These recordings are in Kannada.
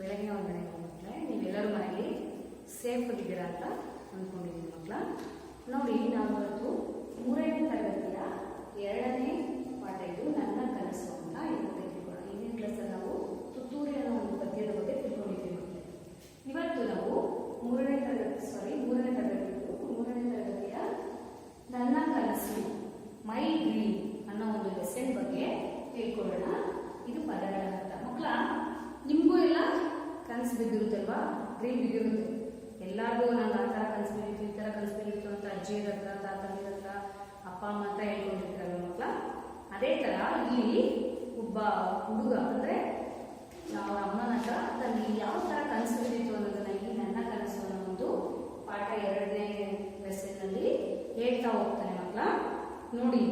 ಬೆಳಗಿನ ವಂದನೆ ಮಕ್ಕಳೇ. ನೀವೆಲ್ಲರೂ ಮನೆಯಲ್ಲಿ ಸೇಫ್ ಆಗಿದ್ದೀರಾ ಅಂತ ಅಂದ್ಕೊಂಡಿದ್ದೀನಿ ಮಕ್ಕಳ. ನೋಡಿ, ನಾವು ಇವತ್ತು 3ನೇ ತರಗತಿಯ 2ನೇ ಪಾಠ ಇದು ನನ್ನ ಕನಸು ಅಂತ ಇವತ್ತು ತಿಳ್ಕೊಳ್ಳೋಣ. ಹಿಂದಿನ ಕ್ಲಾಸಲ್ಲಿ ನಾವು ತುತ್ತೂರಿ ಅನ್ನೋ ಒಂದು ಪದ್ಯದ ಬಗ್ಗೆ ತಿಳ್ಕೊಂಡಿದ್ದೀವಿ ಮಕ್ಕಳೇ. ಇವತ್ತು ನಾವು 3ನೇ ತರಗತಿಯ ನನ್ನ ಕನಸು ಮೈ ಡ್ರೀಮ್ ಅನ್ನೋ ಒಂದು ಲೆಸನ್ ಬಗ್ಗೆ ತಿಳ್ಕೊಳ್ಳೋಣ. ಇದು ಪದಗಳ ಅರ್ಥ ಮಕ್ಕಳ. ನಿಮಗೂ ಎಲ್ಲ ಕನಸು ಬಿದ್ದಿರುತ್ತಲ್ವಾ, ಡ್ರೀಮ್ ಬಿದ್ದಿರುತ್ತೆ. ಎಲ್ಲರಿಗೂ ನಂಗೆ ಆ ಥರ ಕನಸು ಬಿದ್ದಿತ್ತು, ಈ ಥರ ಕನಸು ಬಿದ್ದಿತ್ತು ಅಂತ ಅಜ್ಜಿಯರ ಹತ್ರ, ತಾತಂದಿರ ಹತ್ರ, ಅಪ್ಪ ಅಮ್ಮ ಹತ್ರ ಹೇಳ್ಕೊಂಡಿರ್ತಾರಲ್ಲ ಮಕ್ಕಳ. ಅದೇ ಥರ ಇಲ್ಲಿ ಒಬ್ಬ ಹುಡುಗ ಅಂದರೆ ಅವ್ರ ಅಮ್ಮನ ಹತ್ರ ತನಗೆ ಯಾವ ಥರ ಕನಸು ಬಿದ್ದಿತ್ತು ಅನ್ನೋದನ್ನ ಇಲ್ಲಿ ನನ್ನ ಕನಸು ಅನ್ನೋ ಒಂದು ಪಾಠ 2ನೇ ಲೆಸನ್ನಲ್ಲಿ ಹೇಳ್ತಾ ಹೋಗ್ತಾನೆ ಮಕ್ಕಳ. ನೋಡಿ,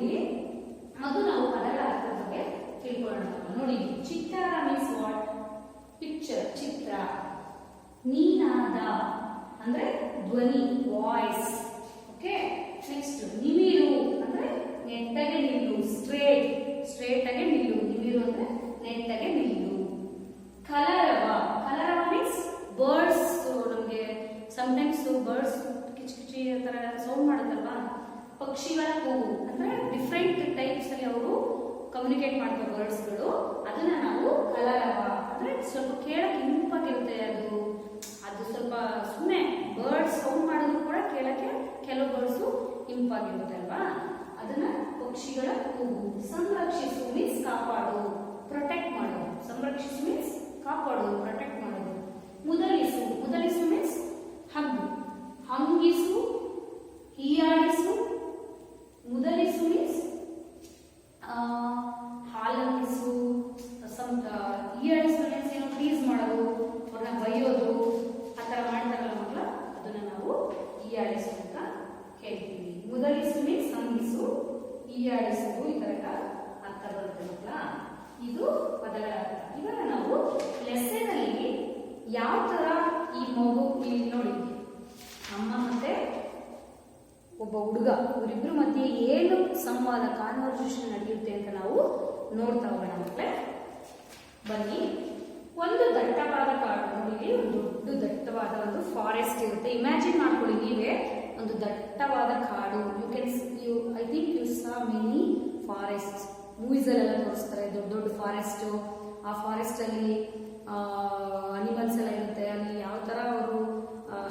ಅದು ನಾವು ಪದಗಳ ಅರ್ಥದ ಬಗ್ಗೆ ತಿಳ್ಕೊಳ್ಳೋಣ. ನೋಡಿ, ಚಿತ್ತಾರ ಮೀನ್ಸ್ ವಾಟ್? ಪಿಕ್ಚರ್, ಚಿತ್ರ. ನೀನಾದ ಅಂದ್ರೆ ಧ್ವನಿ, ವಾಯ್ಸ್. ಓಕೆ. ನೆಕ್ಸ್ಟ್ ನಿಮಿರು ಅಂದ್ರೆ ನೆಟ್ಟಗೆ ನಿಲ್ಲು, ಸ್ಟ್ರೇಟ್ ಆಗಿ ನಿಲ್ಲು. ನಿಮಿರು ಅಂದ್ರೆ ನೆಟ್ಟಗೆ ನಿಲ್ಲು. ಕಲರವ ಮೀನ್ಸ್ ಬರ್ಡ್ಸ್. ನಮಗೆ ಸಮಟೈಮ್ಸ್ ಬರ್ಡ್ಸ್ ಕಿಚಿ ಆ ಥರ ಸೌಂಡ್ ಮಾಡುತ್ತಲ್ವಾ, ಪಕ್ಷಿಗಳ ಕೂಗು ಅಂದ್ರೆ ಡಿಫ್ರೆಂಟ್ ಟೈಪ್ಸ್ ಅಲ್ಲಿ ಅವರು ಕಮ್ಯುನಿಕೇಟ್ ಮಾಡ್ತಾರೆ ವರ್ಡ್ಸ್ಗಳು. ಅದನ್ನ ನಾವು ಕಲರವ ಅಂದ್ರೆ ಸ್ವಲ್ಪ ಕೇಳಕ್ಕೆ ಇಂಪಾಗಿರುತ್ತೆ. ಅದು ಸ್ವಲ್ಪ ಸುಮ್ಮನೆ ಬರ್ಡ್ಸ್ ಸೌಂಡ್ ಮಾಡಿದ್ರು ಕೂಡ ಕೇಳಕ್ಕೆ ಕೆಲವು ವರ್ಡ್ಸು ಇಂಪಾಗಿರುತ್ತೆ ಅಲ್ವಾ, ಅದನ್ನ ಪಕ್ಷಿಗಳ ಕೂಗು. ಸಂರಕ್ಷಿಸು ಮೀನ್ಸ್ ಕಾಪಾಡು, ಪ್ರೊಟೆಕ್ಟ್ ಮಾಡೋದು. ಸಂರಕ್ಷಿಸು ಮೀನ್ಸ್ ಕಾಪಾಡು, ಪ್ರೊಟೆಕ್ಟ್ ಮಾಡೋದು. ಮುದಲಿಸು ಮೀನ್ಸ್ ಹಗ್ಗು. ಹಂಗಿಸು, ಹೀಯಾಡಿಸು. ಮುದಲಿಸು ಮೀನ್ಸ್ ಹಾಲಂಗಿಸು. ಹೀಯಾಡಿಸು ಮೀನ್ಸ್ ಏನೋ ಟೀಸ್ ಮಾಡೋದು, ಅವ್ರನ್ನ ಬೈಯೋದು, ಆ ಥರ ಮಾಡ್ತಾರಲ್ಲ ಮಕ್ಕಳ, ಅದನ್ನ ನಾವು ಹೀಯಾಡಿಸು ಅಂತ ಹೇಳ್ತೀವಿ. ಮುದಲಿಸು ಮೀನ್ಸ್ ಹಂಗಿಸು, ಹೀಯಾಡಿಸು, ಈ ತರ ಅರ್ಥ ಬರುತ್ತೆ ಮಕ್ಕಳ. ಇದು ಪದಗಳ ಅರ್ಥ. ಇವಾಗ ನಾವು ಲೆಸನ್ ಅಲ್ಲಿ ಯಾವ ತರ ಈ ಮಗು, ಇಲ್ಲಿ ನೋಡಿ, ಅಮ್ಮ ಮತ್ತೆ ಒಬ್ಬ ಹುಡುಗ, ಇವರಿಬ್ರು ಮಧ್ಯೆ ಏನು ಸಂವಾದ, ಕಾನ್ವರ್ಸೇಷನ್ ನಡೆಯುತ್ತೆ ಅಂತ ನಾವು ನೋಡ್ತಾ ಹೋಗೋಣ ಮಕ್ಕಳೇ. ಬನ್ನಿ. ಒಂದು ದಟ್ಟವಾದ ಕಾಡು. ನೋಡಿ, ಒಂದು ದೊಡ್ಡ ದಟ್ಟವಾದ ಒಂದು ಫಾರೆಸ್ಟ್ ಇರುತ್ತೆ. ಇಮ್ಯಾಜಿನ್ ಮಾಡ್ಕೊಳ್ಳಿ ನೀವೇ ಒಂದು ದಟ್ಟವಾದ ಕಾಡು. I think you saw many forest. Movies ಅಲ್ಲೆಲ್ಲ ತೋರಿಸ್ತಾರೆ ದೊಡ್ಡ ದೊಡ್ಡ ಫಾರೆಸ್ಟ್. ಆ ಫಾರೆಸ್ಟ್ ಅಲ್ಲಿ ಅನಿಮಲ್ಸ್ ಎಲ್ಲ ಇರುತ್ತೆ. ಅಲ್ಲಿ ಯಾವ ತರ ಅವರು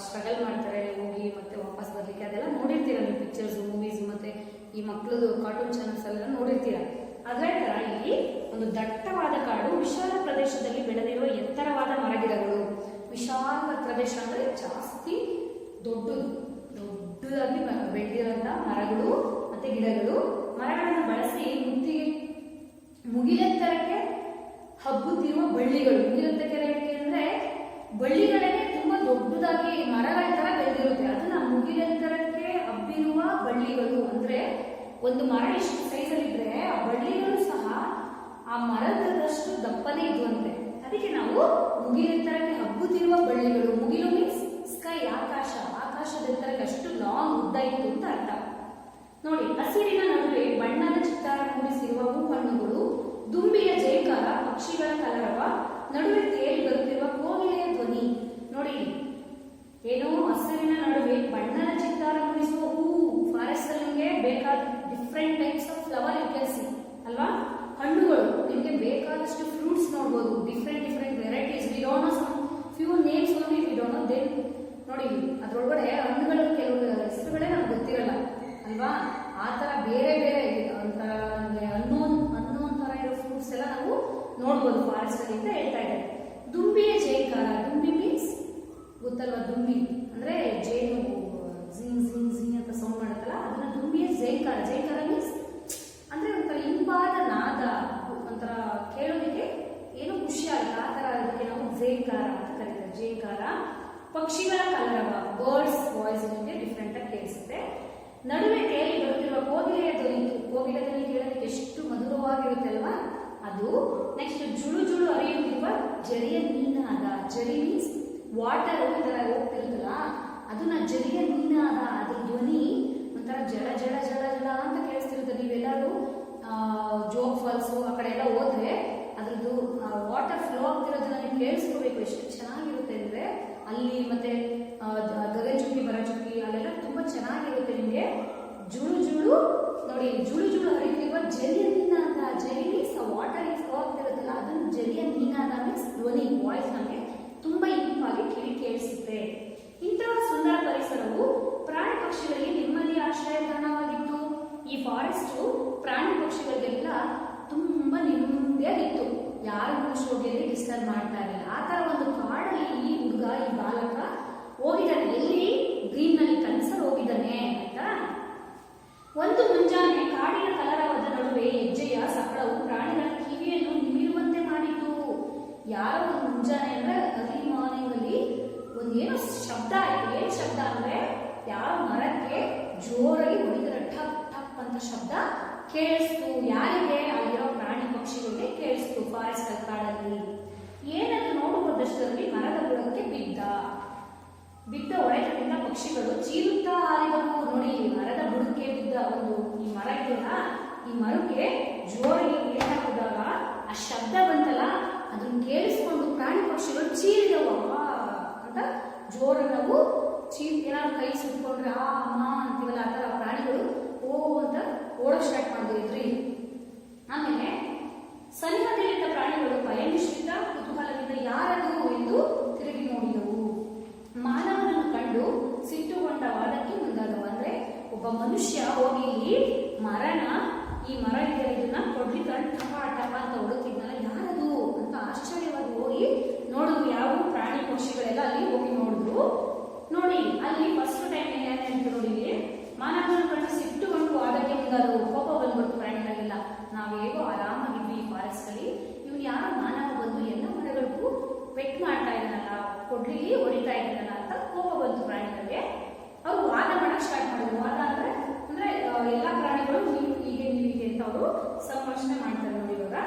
ಸ್ಟ್ರಗಲ್ ಮಾಡ್ತಾರೆ ಹೋಗಿ ಮತ್ತೆ ವಾಪಸ್ ಬರ್ಲಿಕ್ಕೆ, ಅದೆಲ್ಲ ನೋಡಿರ್ತೀರ ನೀವು ಪಿಕ್ಚರ್ಸ್, ಮೂವೀಸ್, ಮತ್ತೆ ಈ ಮಕ್ಕಳದು ಕಾರ್ಟೂನ್ ಚಾನಲ್ಸ್ ಎಲ್ಲ ನೋಡಿರ್ತೀರ. ಅದೇ ತರ ಇಲ್ಲಿ ಒಂದು ದಟ್ಟವಾದ ಕಾಡು, ವಿಶಾಲ ಪ್ರದೇಶದಲ್ಲಿ ಬೆಳೆದಿರುವ ಎತ್ತರವಾದ ಮರಗಿಡಗಳು. ವಿಶಾಲ ಪ್ರದೇಶ ಅಂದ್ರೆ ಜಾಸ್ತಿ ದೊಡ್ಡದಾಗಿ ಬೆಳೆದಿರುವಂತಹ ಮರಗಳು ಮತ್ತೆ ಗಿಡಗಳು. ಮರಗಳನ್ನು ಬಳಸಿ ಮುಗಿಲೆತ್ತರಕ್ಕೆ ಹಬ್ಬುತ್ತಿರುವ ಬಳ್ಳಿಗಳು. ಮುಗಿಲೆತ್ತರಕ್ಕೆ ಅಂದ್ರೆ ಬಳ್ಳಿಗಳೇ ತುಂಬಾ ದೊಡ್ಡದಾಗಿ ಮರಗಳ ತರ ಬೆಳೆದಿರುತ್ತೆ. ಅದನ್ನ ಮುಗಿಲೆತ್ತರಕ್ಕೆ ಹಬ್ಬಿರುವ ಬಳ್ಳಿಗಳು ಅಂದ್ರೆ ಒಂದು ಮರ ಎಷ್ಟು ಸೈಜ್ ಅಲ್ಲಿ ಇದ್ರೆ ಆ ಬಳ್ಳಿಗಳು ಸಹ ಆ ಮರದಷ್ಟು ದಪ್ಪನೇ ಇದ್ವಂತೆ. ಅದಕ್ಕೆ ನಾವು ಮುಗಿಲೆತ್ತರಕ್ಕೆ ಹಬ್ಬುತ್ತಿರುವ ಬಳ್ಳಿಗಳು. ಮುಗಿಲು ಮೀನ್ಸ್ ಸ್ಕೈ, ಆಕಾಶದ ಎತ್ತರಕ್ಕೆ ಅಷ್ಟು ಲಾಂಗ್ ಉದ್ದ ಇತ್ತು ಅಂತ ಅರ್ಥ. ನೋಡಿ, ಹಸಿರಿನ ನಡುವೆ ಬಣ್ಣದ ಚಿತ್ತಾರ ಮೂಡಿಸಿರುವ ಹೂಹಣ್ಣುಗಳು. ದುಂಬಿಯ ಜೈಕಾರ, ಪಕ್ಷಿಗಳ ಕಲರವ. ನಡುವೆ ತೇಲಿ ಬರುತ್ತಿರುವ ಕೋಗಿಲೆಯ ಧ್ವನಿ. ನೋಡಿ, ಏನೋ ಹಸಿರಿನ ನಡುವೆ ಬಣ್ಣದ ಚಿತ್ತಾರ ಮೂಡಿಸುವ ಹೂವು. ಫಾರೆಸ್ಟ್ ಅಲ್ಲಿ ನಿಮಗೆ ಬೇಕಾದ different types of flower you can see ಅಲ್ವಾ. ಹಣ್ಣುಗಳು, ನಿಮಗೆ ಬೇಕಾದಷ್ಟು ಫ್ರೂಟ್ಸ್ ನೋಡ್ಬೋದು, different varieties. We don't know some few names only we don't know. Then ನೋಡಿ, ಅದ್ರೊಳಗಡೆ ಹಣ್ಣುಗಳ ಕೆಲವು ಹೆಸರುಗಳೇ ನಮ್ಗೆ ಗೊತ್ತಿರಲ್ಲ ಅಲ್ವಾ. ಆ ತರ ಬೇರೆ ಒಂಥರ ಅನ್ನೋ ತರ ಇರೋ ಫ್ರೂಟ್ಸ್ ಎಲ್ಲ ನಾವು ನೋಡ್ಬೋದು ಫಾರೆಸ್ಟ್ ಅಲ್ಲಿ ಅಂತ ಹೇಳ್ತಾ ಇದ್ದಾರೆ. ದುಂಬಿಯ ಜೈಕಾರ. ದುಂಬಿ ಮೀನ್ಸ್ ಗೊತ್ತಲ್ವಾ, ದುಂಬಿ ಅಂದ್ರೆ ಜೇನು ಜಿಂಗ್ ಜಿಂಗ್ ಜಿಂಗ್ ಅಂತ ಸೌಂಡ್ ಮಾಡುತ್ತಲ್ಲ, ಅದನ್ನ ದುಂಬಿಯ ಜೈಕಾರ. ಜೈಕಾರ ಮೀನ್ಸ್ ಅಂದ್ರೆ ಒಂಥರ ಇಂಪಾದ ನಾದ, ಒಂಥರ ಕೇಳೋದಕ್ಕೆ ಏನೋ ಖುಷಿ ಆಗುತ್ತೆ, ಆ ತರ ಅದಕ್ಕೆ ನಾವು ಜೈಕಾರ ಅಂತ ಕರೀತಾರೆ. ಜೈಕಾರ. ಪಕ್ಷಿಗಳ ಕಲರವ, ಬರ್ಡ್ಸ್ ವಾಯ್ಸ್ ನಿಮಗೆ ಡಿಫ್ರೆಂಟ್ ಆಗಿ ಕೇಳಿಸುತ್ತೆ. ನಡುವೆ ತೇಲಿ ಬರುತ್ತಿರುವ ಕೋಗಿಲೆಯ ಧ್ವನಿ. ಕೋಗಿಲೆ ಧ್ವನಿ ಕೇಳೋದಕ್ಕೆ ಎಷ್ಟು ಮಧುರವಾಗಿರುತ್ತೆ ಅಲ್ವಾ ಅದು. ನೆಕ್ಸ್ಟ್ ಜುಳು ಜುಳು ಹರಿಯುತ್ತಿರುವ ಜರಿಯ ನೀನಾದ. ಜರಿ ಮೀನ್ಸ್ ವಾಟರ್ ಈ ತರ ಹೋಗ್ತಿರುತ್ತಲ್ಲ, ಅದನ್ನ ಜರಿಯ ನೀನಾದ. ಅದ್ರ ಧ್ವನಿ ಒಂಥರ ಜಳ ಜಳ ಜಳ ಜಳ ಅಂತ ಕೇಳಿಸ್ತಿರುತ್ತೆ. ನೀವೆಲ್ಲರೂ ಜೋಗ್ ಫಾಲ್ಸ್ ಆ ಕಡೆ ಎಲ್ಲ ಹೋದ್ರೆ ಅದ್ರದ್ದು ವಾಟರ್ ಫ್ಲೋ ಆಗ್ತಿರೋದನ್ನ ನೀವು ಕೇಳಿಸ್ಕೋಬೇಕು, ಎಷ್ಟು ಚೆನ್ನಾಗಿರುತ್ತೆ ಅಂದ್ರೆ ಅಲ್ಲಿ. ಮತ್ತೆ ಗಗನಚುಕ್ಕಿ ಬರಚುಕ್ಕಿ ಅಲ್ಲೆಲ್ಲ ತುಂಬಾ ಚೆನ್ನಾಗಿರುತ್ತೆ ನಿಮಗೆ. ಜುಳು ಜುಳು ನೋಡಿ, ಜುಳು ಜುಳು ಹರಿತಿರುವ ಜಲಿಯ ನೀನಾದ. ಜಲಿ ಮೀನ್ಸ್ ವಾಟರ್ ಫ್ಲೋ ಆಗ್ತಿರೋದಿಲ್ಲ, ಅದನ್ನು ಜಲಿಯ ನೀನಾದ ಮೀನ್ಸ್ ಧ್ವನಿ, ವಾಯ್ಸ್ ನಮಗೆ ತುಂಬಾ ಇಂಪಾಗಿ ಕೇಳಿಸುತ್ತೆ. ಇಂತಹ ಸುಂದರ ಪರಿಸರವು ಪ್ರಾಣಿ ಪಕ್ಷಿಗಳಿಗೆ ನೆಮ್ಮದಿಯ ಆಶ್ರಯ ತಾಣವಾಗಿತ್ತು. ಈ ಫಾರೆಸ್ಟ್ ಪ್ರಾಣಿ ಪಕ್ಷಿಗಳಿಗೆಲ್ಲ ತುಂಬಾ ನೆಮ್ಮದಿಯಾಗಿತ್ತು, ಯಾರು ಮನುಷ್ಯರಿಗೆ ಡಿಸ್ಟರ್ಬ್ ಮಾಡ್ತಾ ಇರಲಿಲ್ಲ. ಆ ತರ ಒಂದು ಕಾಡಲ್ಲಿ ಈ ಹುಡುಗ, ಈ ಬಾಲಕ ಹೋಗಿದ್ದಾನೆ. ಎಲ್ಲಿ? ಗ್ರೀನ್ ನಲ್ಲಿ ಕನಸಲ್ಲಿ ಹೋಗಿದ್ದಾನೆ ಆಯ್ತಾ. ಒಂದು ಮುಂಜಾನೆ ಕಾಡಿನ ಕಲರವದ ನಡುವೆ ಹೆಜ್ಜೆಯ ಸಕ್ಕಳವು ಪ್ರಾಣಿಗಳ ಕಿವಿಯನ್ನು ನಿಮಿರುವಂತೆ ಮಾಡಿತು. ಯಾರೋ ಒಂದು ಮುಂಜಾನೆ ಅಂದ್ರೆ ಅರ್ಲಿ ಮಾರ್ನಿಂಗ್ ಅಲ್ಲಿ ಒಂದೇನೋ ಶಬ್ದ ಆಯ್ತು. ಏನ್ ಶಬ್ದ ಅಂದ್ರೆ ಯಾವ ಮರಕ್ಕೆ ಜೋರಾಗಿ ಹೊಡಿತಾರೆ, ಠಪ್ ಠಪ್ ಅಂತ ಶಬ್ದ ಕೇಳಿಸ್ತು. ಯಾರಿಗೆ? ಅಲ್ಲಿರೋ ಪ್ರಾಣಿ ಪಕ್ಷಿಗಳಿಗೆ ಕೇಳಿಸ್ತು ಫಾರೆಸ್ಟ್ ಕಾಡಲ್ಲಿ. ಏನನ್ನು ನೋಡುವುದಷ್ಟರಲ್ಲಿ ಮರದ ಬುಡಕ್ಕೆ ಬಿದ್ದ ಹೊಡೆತದಿಂದ ಪಕ್ಷಿಗಳು ಚೀರುತ್ತಾ ಹಾರಿದವು. ನೋಡಿ, ಮರದ ಬುಡಕ್ಕೆ ಬಿದ್ದ ಒಂದು ಈ ಮರ ಇದೆಯಲ್ಲ, ಈ ಮರಕ್ಕೆ ಜೋರಾಗಿ ಏನಾದಾಗ ಆ ಶಬ್ದ ಬಂತಲ್ಲ, ಅದನ್ನ ಕೇಳಿಸ್ಕೊಂಡು ಪ್ರಾಣಿ ಪಕ್ಷಿಗಳು ಚೀರಿದವು ಅಂತ. ಜೋರ ನಾವು ಏನಾದ್ರು ಕೈ ಸುಟ್ಕೊಂಡ್ರೆ ಆ ಅಮ್ಮ ಅಂತೀವಲ್ಲ, ಆ ತರ ಪ್ರಾಣಿಗಳು ಓ ಅಂತ ಓಡೋ ಸ್ಟಾರ್ಟ್ ಮಾಡಿದ್ರಿ. ಆಮೇಲೆ ಸನಿಹದಲ್ಲಿದ್ದ ಪ್ರಾಣಿಗಳು ಭಯಮಿಶ್ರಿತ ಕುತೂಹಲದಿಂದ ಯಾರದು ಎಂದು ತಿರುಗಿ ನೋಡಿದವು. ಮಾನವನನ್ನು ಕಂಡು ಸಿಟ್ಟುಗೊಂಡ ವಾದಕ್ಕೆ ಮುಂದಾದವು. ಅಂದ್ರೆ ಒಬ್ಬ ಮನುಷ್ಯ ಹೋಗಿ ಈ ಮರ ಇದನ್ನ ಕೊಡ್ಲಿ ಟಪ ಟಪ ಅಂತ ಹೊಡುತ್ತಿದ್ನಲ್ಲ, ಯಾರದು ಅಂತ ಆಶ್ಚರ್ಯವಾಗಿ ಹೋಗಿ ನೋಡಿದ್ರು. ಯಾವ ಪ್ರಾಣಿ ಪಕ್ಷಿಗಳೆಲ್ಲ ಅಲ್ಲಿ ಹೋಗಿ ನೋಡಿದ್ರು. ನೋಡಿ, ಅಲ್ಲಿ ಫಸ್ಟ್ ಟೈಮ್ ಏನಾಯ್ತು ನೋಡಿ, ಮಾನವನ ಕಂಡು ಸಿಟ್ಟುಗೊಂಡು ವಾದಕ್ಕೆ ಮುಂದಾದವು. ಕೋಪ ಬಂದ್ಬಿಡ್ತು ಪ್ರಾಣಿಗಳಿಗೆಲ್ಲ. ನಾವು ಹೇಗೋ ಆರಾಮಾಗಿದ್ವಿ ಈ ಫಾರೆಸ್ಟ್ ಅಲ್ಲಿ, ಇವ್ನು ಯಾರ ಮಾನವ ಬಂದು ಎಲ್ಲ ಮರಗಳಿಗೂ ಪೆಟ್ ಮಾಡ್ತಾ ಇದ್ದಾನಲ್ಲ, ಕೊಡ್ಲಿಗೆ ಹೊಡಿತಾ ಇದ್ದಾನಲ್ಲ ಅಂತ ಕೋಪ ಬಂತು ಪ್ರಾಣಿಗಳಿಗೆ. ಅವ್ರು ವಾದ ಮಾಡಕ್ ಸ್ಟಾರ್ಟ್ ಮಾಡಿದ್ರು. ವಾದ ಅಂದ್ರೆ ಎಲ್ಲಾ ಪ್ರಾಣಿಗಳು ನೀವು ಹೀಗೆ ಅಂತ ಅವರು ಸಂಭಾಷಣೆ ಮಾಡ್ತಾರೆ. ನೋಡಿ, ಇವಾಗ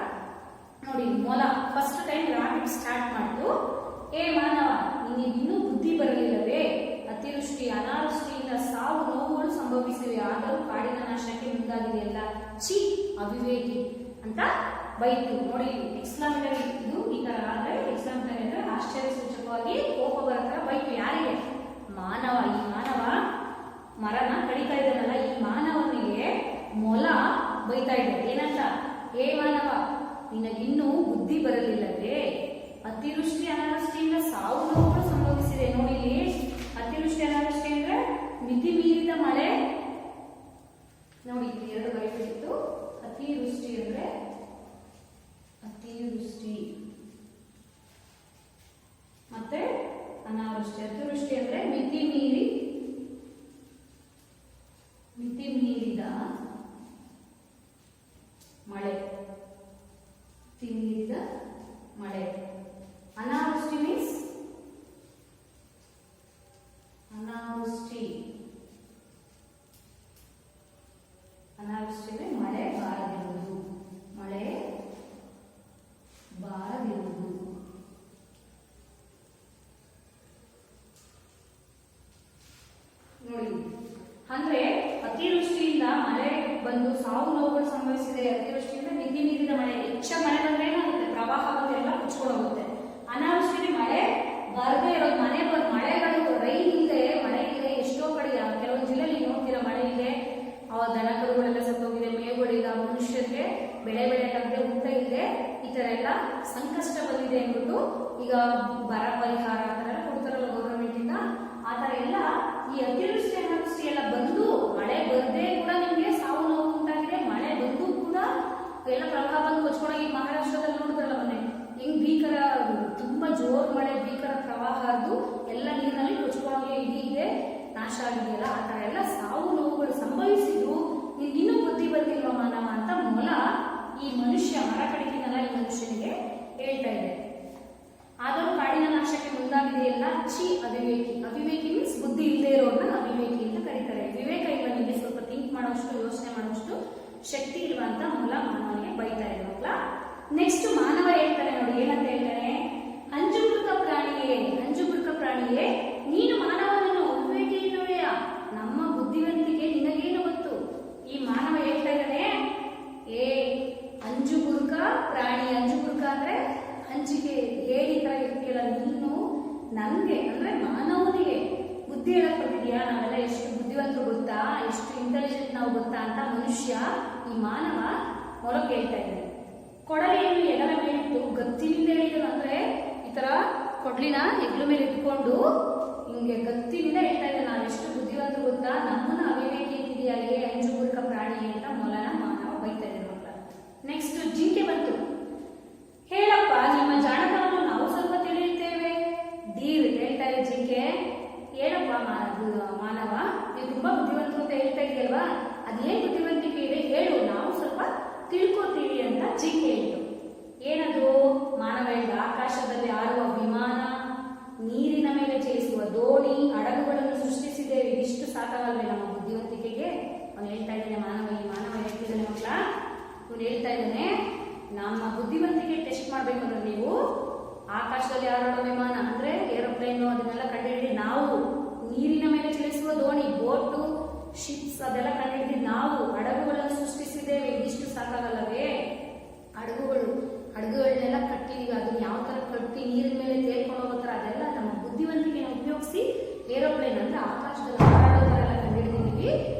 ನೋಡಿ, ಮೊಲ ಫಸ್ಟ್ ಟೈಮ್ ರಾಬಿಟ್ ಸ್ಟಾರ್ಟ್ ಮಾಡಿತು. ಏ ಮಾನವ, ನಿನಗಿನ್ನೂ ಬುದ್ಧಿ ಬರಲಿಲ್ಲವೇ? ಅತಿವೃಷ್ಟಿ ಅನಾವೃಷ್ಟಿಯಿಂದ ಸಾವು ನೋವುಗಳು ಸಂಭವಿಸಿವೆ, ಆದರೂ ಕಾಡಿನ ನಾಶಕ್ಕೆ ಮುಂದಾಗಿದೆಯಲ್ಲ, ಛೀ ಅವಿವೇಕಿ ಅಂತ ಬೈತು. ನೋಡಿ, ಎಕ್ಸ್ಕ್ಲಾಮೇಟರಿ ಇದು ಈ ತರ ಆದ್ರೆ, ಎಕ್ಸ್ಕ್ಲಾಮೇಟರಿ ಅಂದ್ರೆ ಆಶ್ಚರ್ಯ ಸೂಚಕವಾಗಿ ಕೋಪ ಬರೋ ತರ ಬೈತು. ಯಾರಿಗೆ? ಮಾನವ. ಈ ಮಾನವ ಮರನ ಕಡಿತಾ ಇದ್ದಾನಲ್ಲ, ಈ ಮಾನವನಿಗೆ ಮೊಲ ಬೈತಾ ಇದೆ. ಏನಂತ? ಏ ಮಾನವ, ನಿನಗಿನ್ನೂ ಬುದ್ಧಿ ಬರಲಿಲ್ಲವೇ? ಅತಿವೃಷ್ಟಿ ಅನಾವೃಷ್ಟಿಯಿಂದ ಸಾವು ನೋವುಗಳು ಸಂಭವಿಸಿದೆ. ನೋಡಿ, ಅತಿವೃಷ್ಟಿ ಅನಾವೃಷ್ಟಿ ಅಂದ್ರೆ ಮಿತಿ ಮೀರಿದ ಮಳೆ. ನೋಡಿ, ಎರಡು ಬೈಬಿಟ್ಟಿತ್ತು. ಅತಿವೃಷ್ಟಿ ಅಂದ್ರೆ ಅತಿವೃಷ್ಟಿ ಮತ್ತೆ ಅನಾವೃಷ್ಟಿ. ಅತಿವೃಷ್ಟಿ ಅಂದ್ರೆ ಮಿತಿ ಮೀರಿದ ಮಳೆ. ಮೀರಿದ ಮಳೆ. ಅನಾವೃಷ್ಟಿ ಮೀನ್ಸ್ ಅನಾವೃಷ್ಟಿ ಅಂದ್ರೆ ಮಳೆ ಬಾರದಿರುವುದು. ಮಳೆ ಬಾರದಿರುವುದು. ನೋಡಿ, ಅಂದ್ರೆ ಅತಿವೃಷ್ಟಿಯಿಂದ ಮಳೆ ಬಂದು ಸಾವು ನೋವುಗಳು ಸಂಭವಿಸಿದೆ. ಅತಿವೃಷ್ಟಿಯಿಂದ ಮಿತಿ ಮೀರಿದ ಮಳೆ. ಹೆಚ್ಚ ಮಳೆ ಬಂದ್ರೆ ಏನಾಗುತ್ತೆ? ಪ್ರವಾಹ ಬಂದು ಎಲ್ಲ ಮುಚ್ಕೊಂಡು ಹೋಗುತ್ತೆ. ಅನಾವೃಷ್ಟಿಯಲ್ಲಿ ಮಳೆ ಬರದೇ ಇರೋದು. ಮಳೆಗಳು ರೈನ್ ಇಲ್ಲದೆ, ಮಳೆ ಇಲ್ಲದೆ ಎಷ್ಟೋ ಕಡೆ ಕೆಲವೊಂದು ಜಿಲ್ಲೆಯಲ್ಲಿ ನೋಡ್ತೀರಾ ಮಳೆ ಇದೆ, ದನ ಕರುಗಳೆಲ್ಲ ಸತ್ತೋಗಿದೆ, ಮೇವುಗಳಿಲ್ಲ, ಮನುಷ್ಯರಿಗೆ ಬೆಳೆ ಬೆಳೆಯಲಾಗದೆ, ಊಟ ಇದೆ, ಈ ತರ ಎಲ್ಲ ಸಂಕಷ್ಟ ಬಂದಿದೆ ಅಂದ್ಬಿಟ್ಟು ಈಗ ಬರ ಪರಿಹಾರ ಆ ತರ ಎಲ್ಲ ಕೊಡ್ತಾರಲ್ಲ ಗೌರ್ಮೆಂಟ್ ಇಂದ. ಆ ತರ ಎಲ್ಲ ಈ ಅತಿವೃಷ್ಟಿ ಅನಾವೃಷ್ಟಿ ಎಲ್ಲ ಬಂದು ಮಳೆ ಬರದೇ ಕೂಡ ನಿಮ್ಗೆ ಸಾವು ನೋವು ಉಂಟಾಗಿದೆ. ಮಳೆ ಬಂದು ಕೂಡ ಎಲ್ಲ ಪ್ರವಾಹ ಬಂದು ಕೊಚ್ಕೊಂಡೋಗಿ ಮಹಾರಾಷ್ಟ್ರದಲ್ಲಿ ನೋಡಿದ್ರಲ್ಲ ಮೊನ್ನೆ ಹೆಂಗ್ ಭೀಕರ, ತುಂಬಾ ಜೋರ್ ಮಳೆ, ಭೀಕರ ಪ್ರವಾಹ ಹರಿದು ಎಲ್ಲ ನೀರಿನಲ್ಲಿ ಕೊಚ್ಕೊಂಡೋಗಿ ಇಡೀ ಇದೆ ನಾಶ ಆಗಿದೆಯಲ್ಲ. ಆ ತರ ಎಲ್ಲ ಸಾವು ನೋವುಗಳು ಸಂಭವಿಸಿದ್ರು ನಿನ್ಗಿನ್ನೂ ಬುದ್ಧಿ ಬಂದಿಲ್ವ ಮಾನವ ಅಂತ ಮೊಲ ಈ ಮನುಷ್ಯ ಮರ ಕಡಿತಿನಲ್ಲ ಈ ಮನುಷ್ಯನಿಗೆ ಹೇಳ್ತಾ ಇದೆ. ಆದರೂ ಕಾಡಿನ ನಾಶಕ್ಕೆ ಮುಂದಾಗಿದೆಯಲ್ಲ, ಛೀ ಅವಿವೇಕಿ. ಅವಿವೇಕಿ ಮೀನ್ಸ್ ಬುದ್ಧಿ ಇಲ್ಲದೆ ಇರೋರ್ನ ಅವಿವೇಕಿ ಅಂತ ಕರೀತಾರೆ. ವಿವೇಕ ಇಲ್ಲ, ನಿಮಗೆ ಸ್ವಲ್ಪ ಥಿಂಕ್ ಮಾಡೋಷ್ಟು, ಯೋಚನೆ ಮಾಡೋಷ್ಟು ಶಕ್ತಿ ಇಲ್ವಾ ಅಂತ ಮೊಲ ಮಾನವನಿಗೆ ಬೈತಾ ಇದೆ ಮಕ್ಕಳ. ನೆಕ್ಸ್ಟ್ ಮಾನವ ಹೇಳ್ತಾನೆ ನೋಡಿ, ಏನಂತ ಹೇಳ್ತಾನೆ? ಅಂಜುಬುರ್ಕ ಪ್ರಾಣಿಯೇ, ನೀನು ಮಾನವನನ್ನು ಅವಿವೇಕಿ ಎನ್ನುವೆಯ? ನಮ್ಮ ಬುದ್ಧಿವಂತಿಕೆ ನಿನಗೇನು ಗೊತ್ತು? ಈ ಮಾನವ ಹೇಳ್ತಾ ಇದ್ದಾನೆ, ಏ ಅಂಜುಬುರ್ಕ ಪ್ರಾಣಿ. ಅಂಜುಬುರ್ಕ ಅಂದ್ರೆ ಬುದ್ಧಿ ಹೇಳಕ್ ಬರ್ತಿದ್ಯಾ, ನಾವೆಲ್ಲ ಎಷ್ಟು ಬುದ್ಧಿವಂತರು ಗೊತ್ತಾ, ಎಷ್ಟು ಇಂಟೆಲಿಜೆಂಟ್ ನಾವು ಗೊತ್ತಾ ಅಂತ ಮನುಷ್ಯ, ಈ ಮಾನವ ಮೊದಲು ಕೇಳ್ತಾ ಇದ್ದಾನೆ. ಕೊಡಲಿಯನ್ನು ಎಡಲ ಮೇಲಿಟ್ಟು ಗತ್ತಿನಿಂದ ಹೇಳಿದನು. ಅಂದ್ರೆ ಈ ತರ ಕೊಡ್ಲಿನ ಹೆಗ್ಲು ಮೇಲೆ ಇಟ್ಕೊಂಡು ಹಿಂಗೆ ಗತ್ತಿನಿಂದ ಹೇಳ್ತಾ ಇದ್ದಾನೆ, ನಾವೆಷ್ಟು ಬುದ್ಧಿವಂತರು ಗೊತ್ತಾ, ನಮ್ಮನ್ನ ಅವಿವೇಕಿ ಅಂತಿದೆಯಾ, ಅಂಜುಬೂರ್ಖ ಪ್ರಾಣಿ ಅಂತ ಮೊಲನ ಮಾನವ ಬೈತಾ ಇದ್ದಾನೆ ಮಕ್ಕಳ. ನೆಕ್ಸ್ಟ್ ಜಿಂಕೆ ಬಂತು. ಹೇಳಪ್ಪ, ನಿಮ್ಮ ಜಾಣತನವನ್ನು ನಾವು ಸ್ವಲ್ಪ ತಿಳಿಯುತ್ತೇವೆ. ಡೀರ್ ಹೇಳ್ತಾ ಇದೆ ಜಿಂಕೆ, ಹೇಳಪ್ಪ ಮಾನವ, ನೀವು ತುಂಬಾ ಬುದ್ಧಿವಂತರು ಅಂತ ಹೇಳ್ತಾ ಇದೆಯಲ್ವಾ, ಅದೇನ್ ಬುದ್ಧಿವಂತಿಕೆ ಇದೆ ಹೇಳು, ನಾವು ಸ್ವಲ್ಪ ತಿಳ್ಕೊತೀವಿ ಅಂತ ಜಿಂಕೆ ಹೇಳ್ತು. ಏನದು? ಮಾನವ ಹೇಳಿದ, ಆಕಾಶದಲ್ಲಿ ಹಾರುವ ವಿಮಾನ, ನೀರಿನ ಮೇಲೆ ಚಲಿಸುವ ದೋಣಿ, ಹಡಗುಗಳನ್ನು ಸೃಷ್ಟಿಸಿದ್ದೇವೆ, ಇದಿಷ್ಟು ಸಾಕಾಗಲ್ವೇ ನಮ್ಮ ಬುದ್ಧಿವಂತಿಕೆಗೆ? ಅವನು ಹೇಳ್ತಾ ಇದ್ದಾನೆ, ಮಾನವ ಹೇಳ್ತಿದ್ದಾನೆ ಮಕ್ಕಳ, ಇವನು ಹೇಳ್ತಾ ಇದ್ದಾನೆ, ನಮ್ಮ ಬುದ್ಧಿವಂತಿಕೆ ಟೆಸ್ಟ್ ಮಾಡ್ಬೇಕು ಅಂದ್ರೆ ನೀವು ಆಕಾಶದಲ್ಲಿ ಹಾರಾಡೋ ವಿಮಾನ ಅಂದ್ರೆ ಏರೋಪ್ಲೇನ್ ಅದನ್ನೆಲ್ಲ ಕಂಡುಹಿಡಿದು ನಾವು, ನೀರಿನ ಮೇಲೆ ಚಲಿಸುವ ದೋಣಿ ಬೋಟು ಶಿಪ್ಸ್ ಅದೆಲ್ಲ ಕಂಡುಹಿಡಿದು ನಾವು, ಹಡಗುಗಳನ್ನು ಸೃಷ್ಟಿಸಿದ್ದೇವೆ, ಇದಿಷ್ಟು ಸಾಕಾಗಲ್ಲವೇ? ಹಡಗುಗಳನ್ನೆಲ್ಲ ಕಟ್ಟಿದೀವಿ, ಅದನ್ನ ಯಾವ ತರ ಕಟ್ಟಿ ನೀರಿನ ಮೇಲೆ ತೇಲ್ಕೊಂಡು ಹೋಗ್ತಾರ, ಅದೆಲ್ಲ ನಮ್ಮ ಬುದ್ಧಿವಂತಿಕೆನ ಉಪಯೋಗಿಸಿ ಏರೋಪ್ಲೇನ್ ಅಂದ್ರೆ ಆಕಾಶದಲ್ಲಿ ಹಾರಾಡೋದರೆಲ್ಲ ಕಂಡುಹಿಡಿದಿದ್ದೀವಿ.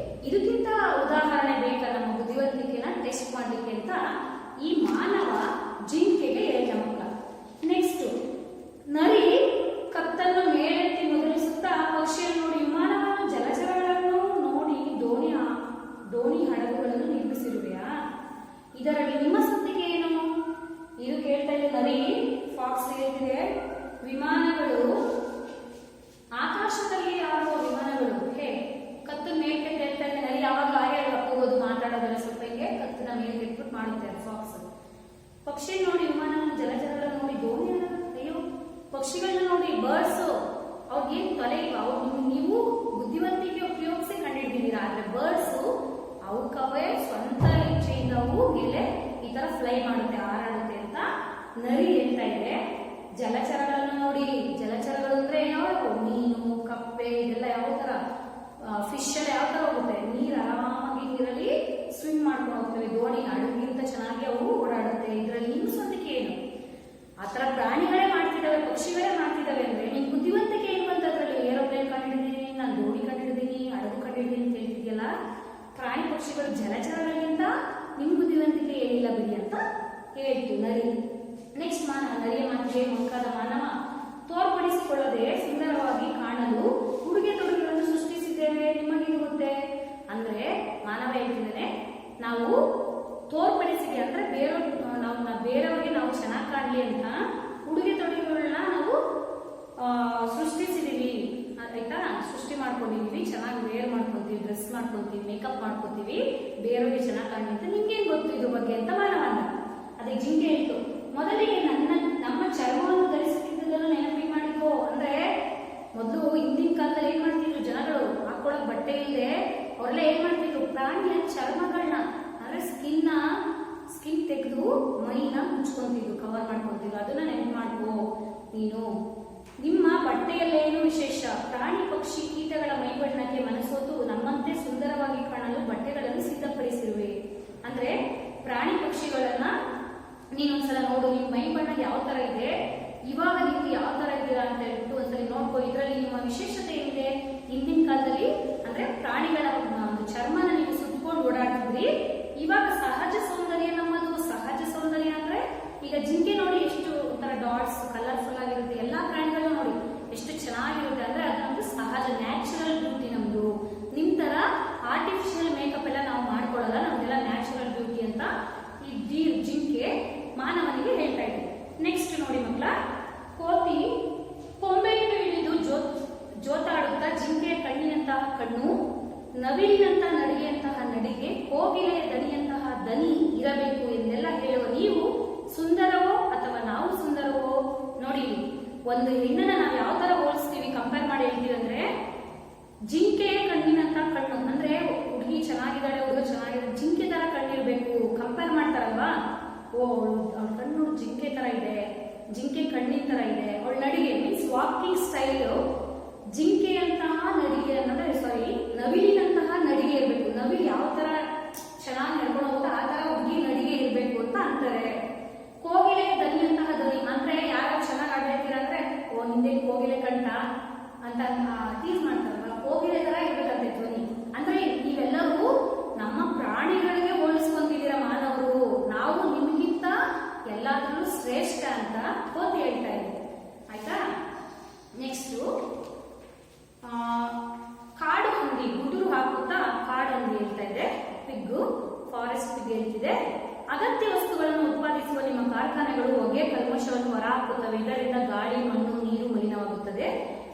ಇದಕ್ಕಿಂತ ಉದಾಹರಣೆ ಬೇಕಾ ನಮ್ಮ ಬುದ್ಧಿವಂತಿಕೆನ ಟೆಸ್ಟ್ ಮಾಡ್ಲಿಕ್ಕೆ ಅಂತ ಈ ಮಾನವ ಜಿಂಕೆಗೆ ಹೇಳಿದ ಮಕ್ಕಳ. ನೆಕ್ಸ್ಟ್ ನರಿ ಕತ್ತನ್ನು ಮೇಲೆತ್ತಿ ಮೊದಲಿಸುತ್ತಾ ಪಕ್ಷಿಯನ್ನು ನೋಡಿ, ವಿಮಾನವನ್ನು ಜಲಚರಗಳನ್ನು ನೋಡಿ ದೋಣಿ ಹಡಗುಗಳನ್ನು ನಿರ್ಮಿಸಿರುವೆಯಾ, ಇದರಲ್ಲಿ ನಿಮ್ಮ ಸ್ವಂತಿಕೆ ಏನು? ಇದು ಕೇಳ್ತಾ ಇದೆ ನರಿ. ಫಾಕ್ಸ್ ಹೇಳ್ತಿದೆ, ವಿಮಾನಗಳು ಆಕಾಶದಲ್ಲಿ ಹಾರುವ ವಿಮಾನಗಳು ಕತ್ತನ್ನ ಮೇಲ್ಕೆ ಹೇಳ್ತಾ ಇದೆ ನರಿ. ಯಾವಾಗಲೂ ಹಾಗೆ ಹೋಗೋದು ಮಾತಾಡೋದೆಲ್ಲ ಸ್ವಲ್ಪ ಹಿಂಗೆ ಕತ್ತನ್ನ ಮೇಲ್ಕೆ ಇಟ್ಬಿಟ್ಟು ಮಾಡುತ್ತೆ ಫಾಕ್ಸ್. ಪಕ್ಷಿ ನೋಡಿ ವಿಮಾನವನ್ನು, ಜಲಚರಗಳನ್ನು ನೋಡಿ ದೋಣಿ, ಅಯ್ಯೋ ಪಕ್ಷಿಗಳನ್ನ ನೋಡಿ ಬರ್ಡ್ಸ್, ಅವ್ರಿಗೇನು ತಲೆ ಇಲ್ಲ, ನೀವು ಬುದ್ಧಿವಂತಿಕೆ ಉಪಯೋಗಿಸಿ ಕಂಡುಹಿಡಿದಿದ್ದೀರಾ, ಆದ್ರೆ ಬರ್ಡ್ಸ್ ಅವಕ್ಕವೇ ಸ್ವಂತ ಇಚ್ಛೆಯಿಂದ ಅವು ಮೇಲೆ ಈ ತರ ಫ್ಲೈ ಮಾಡುತ್ತೆ, ಹಾರಾಡುತ್ತೆ ಅಂತ ನರಿ ಹೇಳ್ತಾ ಇದೆ. ಜಲಚರಗಳನ್ನು ನೋಡಿ, ಜಲಚರಗಳು ಅಂದ್ರೆ ಯಾವ ಮೀನು, ಕಪ್ಪೆ ಇದೆಲ್ಲ ಯಾವ ತರ, ಫಿಶ್ ಎಲ್ಲ ಯಾವ ತರ ಹೋಗುತ್ತೆ, ಆರಾಮಾಗಿ ನೀರಲ್ಲಿ ಸ್ವಿಮ್ ಮಾಡ್ಕೊಂಡು ಹೋಗ್ತವೆ, ದೋಣಿ ಹಡಗಿಂತ ಚೆನ್ನಾಗಿ ಅವು ಓಡಾಡುತ್ತೆ, ಇದರಲ್ಲಿ ನಿಮ್ಮ ಸ್ವಂತಿಕೆ ಏನು? ಆತರ ಪ್ರಾಣಿಗಳೇ ಮಾಡ್ತಿದ್ದಾವೆ, ಪಕ್ಷಿಗಳೇ ಮಾಡ್ತಿದ್ದಾವೆ ಅಂದ್ರೆ ನಿಮ್ ಬುದ್ಧಿವಂತಿಕೆ ಏನು ಅಂತ ಅದ್ರಲ್ಲಿ? ಏರೋಪ್ಲೇನ್ ಕಂಡಿದ್ದೀನಿ, ನಾನು ದೋಣಿ ಕಂಡಿದ್ದೀನಿ, ಹಡಗು ಕಂಡಿದ್ದೀನಿ ಅಂತ ಹೇಳ್ತಿದ್ಯಲ್ಲ, ಪ್ರಾಣಿ ಪಕ್ಷಿಗಳು ಜಲಚರಗಳಿಗಿಂತ ನಿಮ್ ಬುದ್ಧಿವಂತಿಕೆ ಏನಿಲ್ಲ ಬಿಡಿ ಅಂತ ಹೇಳ್ತು ನರಿ. ನೆಕ್ಸ್ಟ್ ನರಿಯ ಮಾತಿಗೆ ಮಂಕಾದ ಮಾನವ, ತೋರ್ಪಡಿಸಿಕೊಳ್ಳದೆ ಸುಂದರವಾಗಿ ಕಾಣಲು ಉಡುಗೆ ತೊಡುಗೆಗಳನ್ನು ಸೃಷ್ಟಿಸಿದ್ದೇವೆ, ನಿಮಗೆ ಗೊತ್ತೇ? ಅಂದ್ರೆ ಮಾನವ ಹೇಳ್ತಿದ್ದಾನೆ, ನಾವು ತೋರ್ಪಡಿಸಿದೆ ಅಂದ್ರೆ ಬೇರೆಯವರಿಗೆ ನಾವು ಚೆನ್ನಾಗಿ ಕಾಣಲಿ ಅಂತ ಉಡುಗೆ ತೊಡುಗೆಗಳನ್ನ ನಾವು ಸೃಷ್ಟಿಸಿದೀವಿ ಆಯ್ತಾ, ಸೃಷ್ಟಿ ಮಾಡ್ಕೊಂಡಿದೀವಿ, ಚೆನ್ನಾಗಿ ವೇರ್ ಮಾಡ್ಕೊಂತೀವಿ, ಡ್ರೆಸ್ ಮಾಡ್ಕೊಂತೀವಿ, ಮೇಕಪ್ ಮಾಡ್ಕೊತೀವಿ, ಬೇರೆಯವ್ರಿಗೆ ಚೆನ್ನಾಗಿ ಕಾಣಲಿ ಅಂತ. ನಿಮ್ಗೇನ್ ಗೊತ್ತು ಇದ್ರ ಬಗ್ಗೆ ಅಂತ ಮಾನವ ಅಂದ. ಅದಕ್ಕೆ ಜಿಂಕೆ ಹೇಳ್ತು, ಮೊದಲಿಗೆ ನಮ್ಮ ಚರ್ಮವನ್ನು ಧರಿಸುತ್ತಿದ್ದದನ್ನು ನೆನಪಿ ಮಾಡಿಕೋ. ಅಂದ್ರೆ ಮೊದಲು ಹಿಂದಿನ ಕಾಲದಲ್ಲಿ ಏನ್ ಮಾಡ್ತಿದ್ರು ಜನಗಳು, ಹಾಕೊಳಕ್ ಬಟ್ಟೆ ಇಲ್ಲದೆ ಅವರೆಲ್ಲ ಏನ್ ಮಾಡ್ತಿದ್ರು, ಪ್ರಾಣಿಯ ಚರ್ಮಗಳನ್ನ ಅಂದ್ರೆ ಸ್ಕಿನ್ ತೆಗೆದು ಮೈನ ಮುಚ್ಕೊಂತಿದ್ರು, ಕವರ್ ಮಾಡ್ಕೊಂತಿದ್ರು, ಅದನ್ನ ನೆನಪು ಮಾಡ್ಕೋ ನೀನು. ನಿಮ್ಮ ಬಟ್ಟೆಯಲ್ಲೇನು ವಿಶೇಷ? ಪ್ರಾಣಿ ಪಕ್ಷಿ ಕೀಟಗಳ ಮೈಬಣ್ಣಕ್ಕೆ ಮನಸೋತು ನಮ್ಮಂತೆ ಸುಂದರವಾಗಿ ಕಾಣಲು ಬಟ್ಟೆಗಳನ್ನು ಸಿದ್ಧಪಡಿಸಿರುವೆ. ಅಂದ್ರೆ ಪ್ರಾಣಿ ಪಕ್ಷಿಗಳನ್ನ ನೀನೊಂದ್ಸಲ ನೋಡು, ನಿಮ್ಮ ಮೈ ಬಣ್ಣ ಯಾವ ತರ ಇದೆ, ಇವಾಗ ನೀವು ಯಾವ ತರ ಇದ್ದೀರಾ ಅಂತ ಹೇಳ್ಬಿಟ್ಟು ಒಂದ್ಸಲ ನೋಡ್ಕೋ, ಇದರಲ್ಲಿ ನಿಮ್ಮ ವಿಶೇಷತೆ ಏನಿದೆ. ಹಿಂದಿನ ಕಾಲದಲ್ಲಿ ಅಂದ್ರೆ ಪ್ರಾಣಿಗಳ ಚರ್ಮನ ನೀವು ಸುತ್ಕೊಂಡು ಓಡಾಡ್ತಿದ್ರಿ, ಇವಾಗ ಸಹಜ ಸೌಂದರ್ಯ ನಮ್ಮದು. ಸಹಜ ಸೌಂದರ್ಯ ಅಂದ್ರೆ ಈಗ ಜಿಂಕೆ ನೋಡಿ ಎಷ್ಟು ಒಂಥರ ಡಾಟ್ಸ್ ಕಲರ್ಫುಲ್ ಆಗಿರುತ್ತೆ, ಎಲ್ಲಾ ಪ್ರಾಣಿಗಳು ನೋಡಿ ಎಷ್ಟು ಚೆನ್ನಾಗಿರುತ್ತೆ, ಅಂದ್ರೆ ಅದಂತೂ ಸಹಜ ನ್ಯಾಚುರಲ್ ಬ್ಯೂಟಿ ನಮ್ದು. ನಿಮ್ ತರ ಆರ್ಟಿಫಿಷಿಯಲ್ ಮೇಕಪ್ ಎಲ್ಲ ನಾವು ಮಾಡ್ಕೊಳ್ಳಲ್ಲ, ನಮ್ದೆಲ್ಲ ನ್ಯಾಚುರಲ್ ಬ್ಯೂಟಿ ಅಂತ ಈ ಜಿಂಕೆ ಮಾನವನಿಗೆ ಹೇಳ್ತಾ ಇದೆ. ನೆಕ್ಸ್ಟ್ ನೋಡಿ ಮಕ್ಕಳ, ಕೋತಿ ಕೊಂಬೆಯನ್ನು ಹಿಡಿದು ಜೋತಾಡುತ್ತಾ ಜಿಂಕೆಯ ಕಣ್ಣಿನಂತಹ ಕಣ್ಣು, ನವಿಲಿನಂತಹ ನಡಿಗೆಯಂತಹ ನಡಿಗೆ, ಕೋಗಿಲೆಯ ದನಿಯಂತಹ ದನಿ ಇರಬೇಕು ಎಂದೆಲ್ಲ ಹೇಳುವ ನೀವು ಸುಂದರವೋ ಅಥವಾ ನಾವು ಸುಂದರವೋ? ನೋಡಿ, ಒಂದು ಹೆಣ್ಣನ್ನ ನಾವು ಯಾವ ತರ ಹೋಲಿಸ್ತೀವಿ, ಕಂಪೇರ್ ಮಾಡಿ ಹೇಳ್ತೀವಿ ಅಂದ್ರೆ, ಜಿಂಕೆಯ ಕಣ್ಣಿನಂತ ಕಣ್ಣು ಅಂದ್ರೆ ಹುಡುಗಿ ಚೆನ್ನಾಗಿದ್ದಾಳೆ, ಹುಡುಗ ಚೆನ್ನಾಗಿದ್ದಾಳೆ, ಜಿಂಕೆ ತರ ಕಣ್ಣಿರ್ಬೇಕು ಕಂಪೇರ್ ಮಾಡ್ತಾರಲ್ವಾ. ಅವಳ ಕಣ್ಣು ಜಿಂಕೆ ತರ ಇದೆ, ಜಿಂಕೆ ಕಣ್ಣಿನ ತರ ಇದೆ, ಅವಳ ನಡಿಗೆ ಮೀನ್ಸ್ ವಾಕಿಂಗ್ ಸ್ಟೈಲ್ ಜಿಂಕೆಯಂತಹ ನಡಿಗೆ ಅಂದ್ರೆ ನವಿಲಿನಂತಹ ನಡಿಗೆ ಇರಬೇಕು. ನವಿಲು ಯಾವ ತರ ಚೆನ್ನಾಗಿ ನಡ್ಕೊಂಡು ಹೋಗುತ್ತೆ ಆ ತರ ಹುಡುಗಿ ನಡಿಗೆ ಇರಬೇಕು ಅಂತ ಅಂತಾರೆ. ಕೋಗಿಲೆ ದನಿಯಂತಹ ದನಿ ಅಂದ್ರೆ ಯಾರು ಚೆನ್ನಾಗಿ ಆಡ್ಬೇಕಿರ ಅಂದ್ರೆ, ಹಿಂದೆ ಕೋಗಿಲೆ ಕಂಠ ಅಂತ ಟೀಸ್ ಮಾಡ್ತಾರಲ್ಲ, ಕೋಗಿಲೆ ತರ ಇರ್ಬೇಕಂತೆ ಧ್ವನಿ. ಅಂದ್ರೆ ನೀವೆಲ್ಲರೂ ನಮ್ಮ ಪ್ರಾಣಿಗಳಿಗೆ ಹೋಲಿಸ್ಕೊಂತಿದ್ದೀರಾ ಮಾನವರು, ನಾವು ನಿಮ್ಗಿಂತ ಎಲ್ಲಾದ್ರೂ ಶ್ರೇಷ್ಠ ಅಂತ ಕೋತಿ ಹೇಳ್ತಾ ಇದೆ. ಆಯ್ತಾ? ನೆಕ್ಸ್ಟ್ ಕಾಡು ಹಂದಿ, ಗುಡುರು ಹಾಕುತ್ತಾ ಕಾಡು ಹಂದಿ ಹೇಳ್ತಾ ಇದೆ. ಪಿಗ್, ಫಾರೆಸ್ಟ್ ಪಿಗ್ ಹೇಳ್ತಿದೆ, ಅಗತ್ಯ ವಸ್ತುಗಳನ್ನು ಉತ್ಪಾದಿಸುವ ನಿಮ್ಮ ಕಾರ್ಖಾನೆಗಳು ಹೊಗೆ ಕಲ್ಮಶವನ್ನು ಹೊರಹಾಕುತ್ತವೆ. ಇದರಿಂದ ಗಾಳಿ, ಮಣ್ಣು, ನೀರು ಮಲಿನವಾಗುತ್ತದೆ.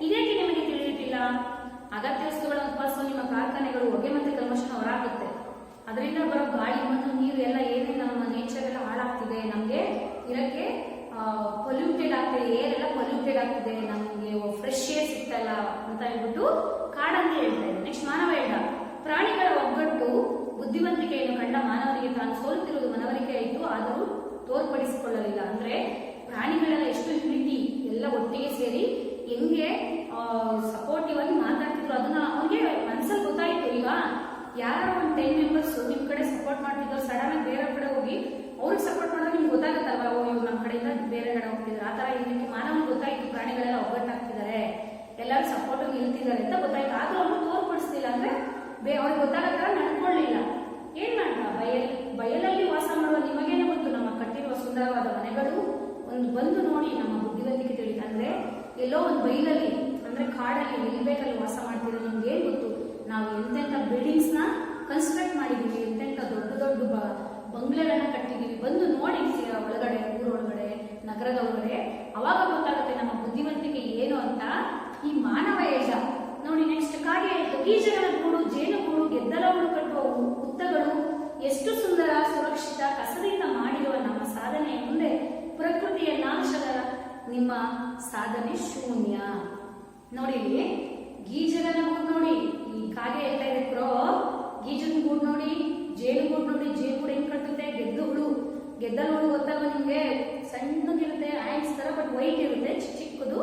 ಇದೇಕೆ ನಿಮಗೆ ತಿಳಿಯುತ್ತಿಲ್ಲ? ಅಗತ್ಯ ವಸ್ತುಗಳನ್ನು ಉತ್ಪಾದಿಸುವ ನಿಮ್ಮ ಕಾರ್ಖಾನೆಗಳು ಹೊಗೆ ಮತ್ತು ಕಲ್ಮಶನ ಹೊರಹಾಕುತ್ತೆ. ಅದರಿಂದ ಬರೋ ಗಾಳಿ, ಮಣ್ಣು, ನೀರು ಎಲ್ಲ ಏನೇ ನಮ್ಮ ನೇಚರ್ ಎಲ್ಲ ಹಾಳಾಗ್ತಿದೆ, ನಮಗೆ ಇರಕ್ಕೆ ಪೊಲ್ಯೂಟೆಡ್ ಆಗ್ತಿದೆ, ಏರ್ ಎಲ್ಲ ಪೊಲ್ಯೂಟೆಡ್ ಆಗ್ತಿದೆ, ನಮಗೆ ಫ್ರೆಶ್ ಏರ್ ಸಿಗ್ತಲ್ಲ ಅಂತ ಹೇಳ್ಬಿಟ್ಟು ಕಾಡಂತ ಹೇಳ್ತಾ ಇದೆ. ನೆಕ್ಸ್ಟ್ ಮಾನವ ಹೇಳ್ದ, ಪ್ರಾಣಿಗಳ ಒಗ್ಗಟ್ಟು ಬುದ್ಧಿವಂತಿಕೆಯನ್ನು ಕಂಡ ಮಾನವರಿಗೆ ತಾನು ಸೋಲುತ್ತಿರುವುದು ಮನವರಿಕೆ ಆಯಿತು, ಆದರೂ ತೋರ್ಪಡಿಸಿಕೊಳ್ಳಲಿಲ್ಲ. ಅಂದ್ರೆ ಪ್ರಾಣಿಗಳೆಲ್ಲ ಎಷ್ಟು ಯುನಿಟಿ ಎಲ್ಲ ಒಟ್ಟಿಗೆ ಸೇರಿ ಹೆಂಗೆ ಸಪೋರ್ಟಿವ್ ಆಗಿ ಮಾತಾಡ್ತಿದ್ರು ಅದನ್ನ ಅವ್ರಿಗೆ ಮನ್ಸಲ್ಲಿ ಗೊತ್ತಾಯ್ತು. ಈಗ ಯಾರೋ ಒಂದು 10 ಮೆಂಬರ್ಸ್ ನಿಮ್ ಕಡೆ ಸಪೋರ್ಟ್ ಮಾಡ್ತಿದ್ರು, ಸಡನ್ ಆಗಿ ಬೇರೆ ಕಡೆ ಹೋಗಿ ಅವ್ರಿಗೆ ಸಪೋರ್ಟ್ ಮಾಡೋದು ನಿಮ್ಗೆ ಗೊತ್ತಾಗುತ್ತಲ್ವಾ, ಇವ್ರು ನಮ್ಮ ಕಡೆಯಿಂದ ಬೇರೆ ಕಡೆ ಹೋಗ್ತಿದ್ರು. ಆ ತರ ಇದಕ್ಕೆ ಮಾನವನಿಗೆ ಗೊತ್ತಾಯ್ತು, ಪ್ರಾಣಿಗಳೆಲ್ಲ ಒಗ್ಗಟ್ಟಾಗ್ತಿದ್ದಾರೆ, ಎಲ್ಲರೂ ಸಪೋರ್ಟ್ ನಿಲ್ತಿದ್ದಾರೆ ಅಂತ ಗೊತ್ತಾಯ್ತು. ಆದ್ರೂ ಅವ್ರು ತೋರ್ಪಡಿಸ್ತಿಲ್ಲ, ಅಂದ್ರೆ ಅವ್ರಿಗೆ ಗೊತ್ತಾಗೋ ತರ ನಡ್ಕೊಳ್ಳಿಲ್ಲ. ಏನ್ ಮಾಡ್ದ? ಬಯಲಲ್ಲಿ ವಾಸ ಮಾಡುವ ನಿಮಗೇನೆ ಗೊತ್ತು, ನಮ್ಮ ಕಟ್ಟಿರುವ ಸುಂದರವಾದ ಮನೆಗಳು ಒಂದು ಬಂದು ನೋಡಿ ನಮ್ಮ ಬುದ್ಧಿವಂತಿಕೆ ತಿಳಿಯುತ್ತೆ. ಅಂದ್ರೆ ಎಲ್ಲೋ ಒಂದು ಬಯಲಲ್ಲಿ ಅಂದ್ರೆ ಕಾಡಲ್ಲಿ ಎಲ್ಬೇಕಲ್ಲಿ ವಾಸ ಮಾಡ್ತಿರೋ ನಿಮ್ಗೆ ಏನ್ ಗೊತ್ತು, ನಾವು ಎಂತೆಂಥ ಬಿಲ್ಡಿಂಗ್ಸ್ ನ ಕನ್ಸ್ಟ್ರಕ್ಟ್ ಮಾಡಿದೀವಿ, ಎಂತೆಂಥ ದೊಡ್ಡ ದೊಡ್ಡ ಬಂಗ್ಲೆಗಳನ್ನ ಕಟ್ಟಿದೀವಿ, ಬಂದು ನೋಡಿ ಒಳಗಡೆ, ಊರೊಳಗಡೆ, ನಗರದ ಒಳಗಡೆ, ಅವಾಗ ಗೊತ್ತಾಗುತ್ತೆ ನಮ್ಮ ಬುದ್ಧಿವಂತಿಕೆ ಏನು ಅಂತ. ಈ ಮಾನವ ಹೇಳ್ದ ನೋಡಿ. ನೆಕ್ಸ್ಟ್ ಕಾಗೆ ಹೇಳ್ತು, ಕೀಚಗಳ ಗೂಡು, ಜೇನುಗೂಡು, ಗೆದ್ದಲಗಳು ಕಟ್ಟುವ ಹುತ್ತಗಳು ಎಷ್ಟು ಸುಂದರ, ಸುರಕ್ಷಿತ, ಕಸದಿಂದ ಮಾಡಿರುವ ನಮ್ಮ ಸಾಧನೆಯ ಮುಂದೆ ಪ್ರಕೃತಿಯ ನಾಶದ ನಿಮ್ಮ ಸಾಧನೆ ಶೂನ್ಯ. ನೋಡಿ ಗೀಜಗನ ಗೂಡು ನೋಡಿ, ಈ ಕಾಗೆ ಹೇಳ್ತಾ ಇದೆ ಕ್ರೋ, ಗೀಜನ ಗೂಡು ನೋಡಿ, ಜೇನುಗೂಡು ನೋಡಿ, ಜೇನುಗೂಡು ಹೆಂಗ್ ಕಟ್ಟುತ್ತೆ, ಗೆದ್ದಲುಗಳು ಗೊತ್ತಲ್ವ ನಿಮ್ಗೆ, ಸಣ್ಣದಿರುತ್ತೆ ಆ್ಯಂಡ್ಸ್ ತರ, ಬಟ್ ವೈಟ್ ಇರುತ್ತೆ, ಚಿಕ್ಕದು.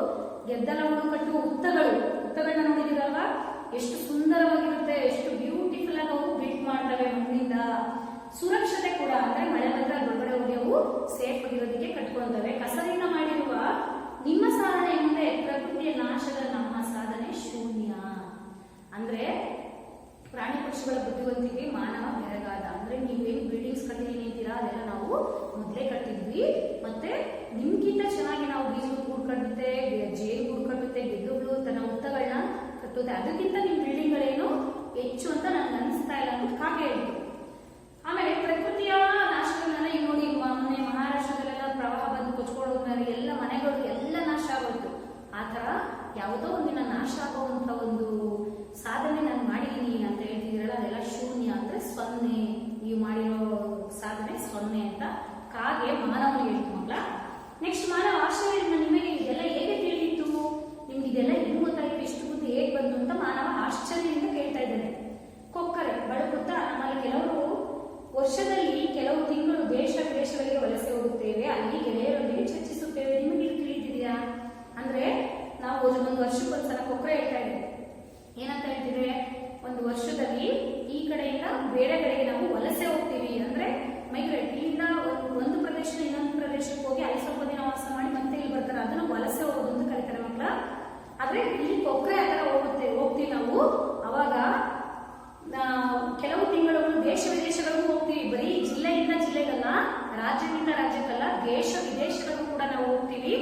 ಗೆದ್ದಲಗಳು ಕಟ್ಟುವ ಹುತ್ತಗಳನ್ನ ನೋಡಿದಿರಲ್ವಾ, ಎಷ್ಟು ಸುಂದರವಾಗಿರುತ್ತೆ, ಎಷ್ಟು ಬ್ಯೂಟಿಫುಲ್ ಆಗಿ ಅವು ಬಿಲ್ಟ್ ಮಾಡ್ತವೆ ಮಣ್ಣಿಂದ. ಸುರಕ್ಷತೆ ಕೂಡ, ಅಂದ್ರೆ ಮಳೆ ಬಂದ್ರೆ ಒಳಗಡೆ ಹೋಗಿ ಅವು ಸೇಫ್ ಆಗಿರೋದಕ್ಕೆ ಕಟ್ಕೊಳ್ತವೆ. ಕಸದಿಂದ ಮಾಡಿರುವ ನಿಮ್ಮ ಸಾಧನೆ ಮುಂದೆ ಪ್ರಕೃತಿಯ ನಾಶದ ನಮ್ಮ ಸಾಧನೆ ಶೂನ್ಯ. ಅಂದ್ರೆ ಪ್ರಾಣಿ ಪಕ್ಷಿಗಳ ಬುದ್ಧಿವಂತಿಕೆ ಮಾನವ ಬೆರಗಾದ. ಅಂದ್ರೆ ನೀವೇನು ಬಿಲ್ಡಿಂಗ್ಸ್ ಕಟ್ಟಿದೀನಿ ಅಂತೀರಾ, ಅದೆಲ್ಲ ನಾವು ಮೊದಲೇ ಕಟ್ಟಿದ್ವಿ. ಮತ್ತೆ ನಿಮ್ಗಿಂತ ಚೆನ್ನಾಗಿ ನಾವು ಬೀಜದ ಗೂಡು ಕಟ್ಟುತ್ತೆ, ಜೇನು ಗೂಡು ಕಟ್ಟುತ್ತೆ, ಗೆದ್ದುಗಳು ತನ್ನ ಹುತ್ತಗಳನ್ನ ಕಟ್ಟುತ್ತೆ, ಅದಕ್ಕಿಂತ ನಿಮ್ ಬಿಲ್ಡಿಂಗ್ಗಳೇನು ಹೆಚ್ಚು ಅಂತ ನನ್ಗೆ ಅನಿಸ್ತಾ ಇಲ್ಲ ಅಂತ ಕಾಗೆ ಹೇಳ್ತು. ಆಮೇಲೆ ಪ್ರಕೃತಿಯ ನಾಶಗಳನ್ನೆಲ್ಲ ಈಗ ನೋಡಿ, ಮೊನ್ನೆ ಮಹಾರಾಷ್ಟ್ರದಲ್ಲೆಲ್ಲ ಪ್ರವಾಹ ಬಂದು ಕೊಚ್ಕೊಳ್ಳೋದ್ರಲ್ಲಿ ಎಲ್ಲ ಮನೆಗಳು ಎಲ್ಲ ನಾಶ ಆಗೋಯ್ತು. ಆತರ ಯಾವುದೋ ಒಂದಿನ ನಾಶ ಆಗುವಂತ ಒಂದು ಸಾಧನೆ ನಾನು ಮಾಡಿದೀನಿ ಅಂತ ಹೇಳ್ತಿದ್ದೀರಲ್ಲ, ಅದೆಲ್ಲ ಶೂನ್ಯ, ಅಂದ್ರೆ 0. ನೀವು ಮಾಡಿರೋ ಸಾಧನೆ 0 ಅಂತ ಕಾಗೆ ಮಾನವನಿಗೆ ಹೇಳ್ತು ಮಕ್ಕಳ. ನೆಕ್ಸ್ಟ್ ಮಾನವ ಆಶ್ಚರ್ಯದಿಂದ, ನಿಮಗೆ ಇದೆಲ್ಲ ಹೇಗೆ ತಿಳಿಯಿತು, ನಿಮ್ಗೆ ಇದೆಲ್ಲ ಹೆಂಗ್ ಗೊತ್ತಾಯ್ತು, ಇಷ್ಟು ಬುದ್ಧಿ ಹೇಗೆ ಬಂತು ಅಂತ ಮಾನವ ಆಶ್ಚರ್ಯದಿಂದ ಕೇಳ್ತಾ ಇದ್ದಾನೆ. ಕೊಕ್ಕರೆ ಬಳುಕುತ್ತಾ, ನಮ್ಮಲ್ಲಿ ಕೆಲವರು ವರ್ಷದಲ್ಲಿ ಕೆಲವು ತಿಂಗಳು ದೇಶ ವಿದೇಶಗಳಿಗೆ ವಲಸೆ ಹೋಗುತ್ತೇವೆ, ಅಲ್ಲಿ ಗೆಳೆಯರೊಂದಿಗೆ ಚರ್ಚಿಸುತ್ತೇವೆ. ನಿಮಗೆ ಇದು ತಿಳಿದಿದೆಯಾ? ಅಂದ್ರೆ ನಾವು ಒಂದು ವರ್ಷಕ್ಕೊಂದ್ಸಲ ಕೊಕ್ಕರೆ ಹೇಳ್ತಾ ಇದ್ದೇವೆ. ಏನಂತ ಹೇಳ್ತಿದ್ರೆ, ಒಂದು ವರ್ಷದಲ್ಲಿ ಈ ಕಡೆಯಿಂದ ಬೇರೆ ಕಡೆಗೆ ನಾವು ವಲಸೆ ಹೋಗ್ತೀವಿ, ಅಂದ್ರೆ ಮೈಗ್ರೇಟ್, ಇಲ್ಲಿಂದ ಒಂದು ಪ್ರದೇಶದ ಇನ್ನೊಂದು ಪ್ರದೇಶಕ್ಕೆ ಹೋಗಿ ಅಲ್ಲಿ ಸ್ವಲ್ಪ ದಿನ ವಾಸ ಮಾಡಿ ಮತ್ತೆ ಇಲ್ಲಿ ಬರ್ತಾರೆ, ಅದನ್ನ ವಲಸೆ ಹೋಗೋದು ಅಂತ ಕರೀತಾರೆ ಮಕ್ಕಳ. ಆದ್ರೆ ಇಲ್ಲಿ ಕೊಕ್ಕರೆ ಆ ತರ ಹೋಗ್ತೀವಿ ನಾವು. ಅವಾಗ ಕೆಲವು ತಿಂಗಳು ದೇಶ ವಿದೇಶಗಳಿಗೂ ಹೋಗ್ತೀವಿ, ಬರೀ ಜಿಲ್ಲೆಯಿಂದ ಜಿಲ್ಲೆಗಲ್ಲ, ರಾಜ್ಯದಿಂದ ರಾಜ್ಯಕ್ಕಲ್ಲ, ದೇಶ ವಿದೇಶಗಳಿಗೂ ಕೂಡ ನಾವು ಹೋಗ್ತೀವಿ.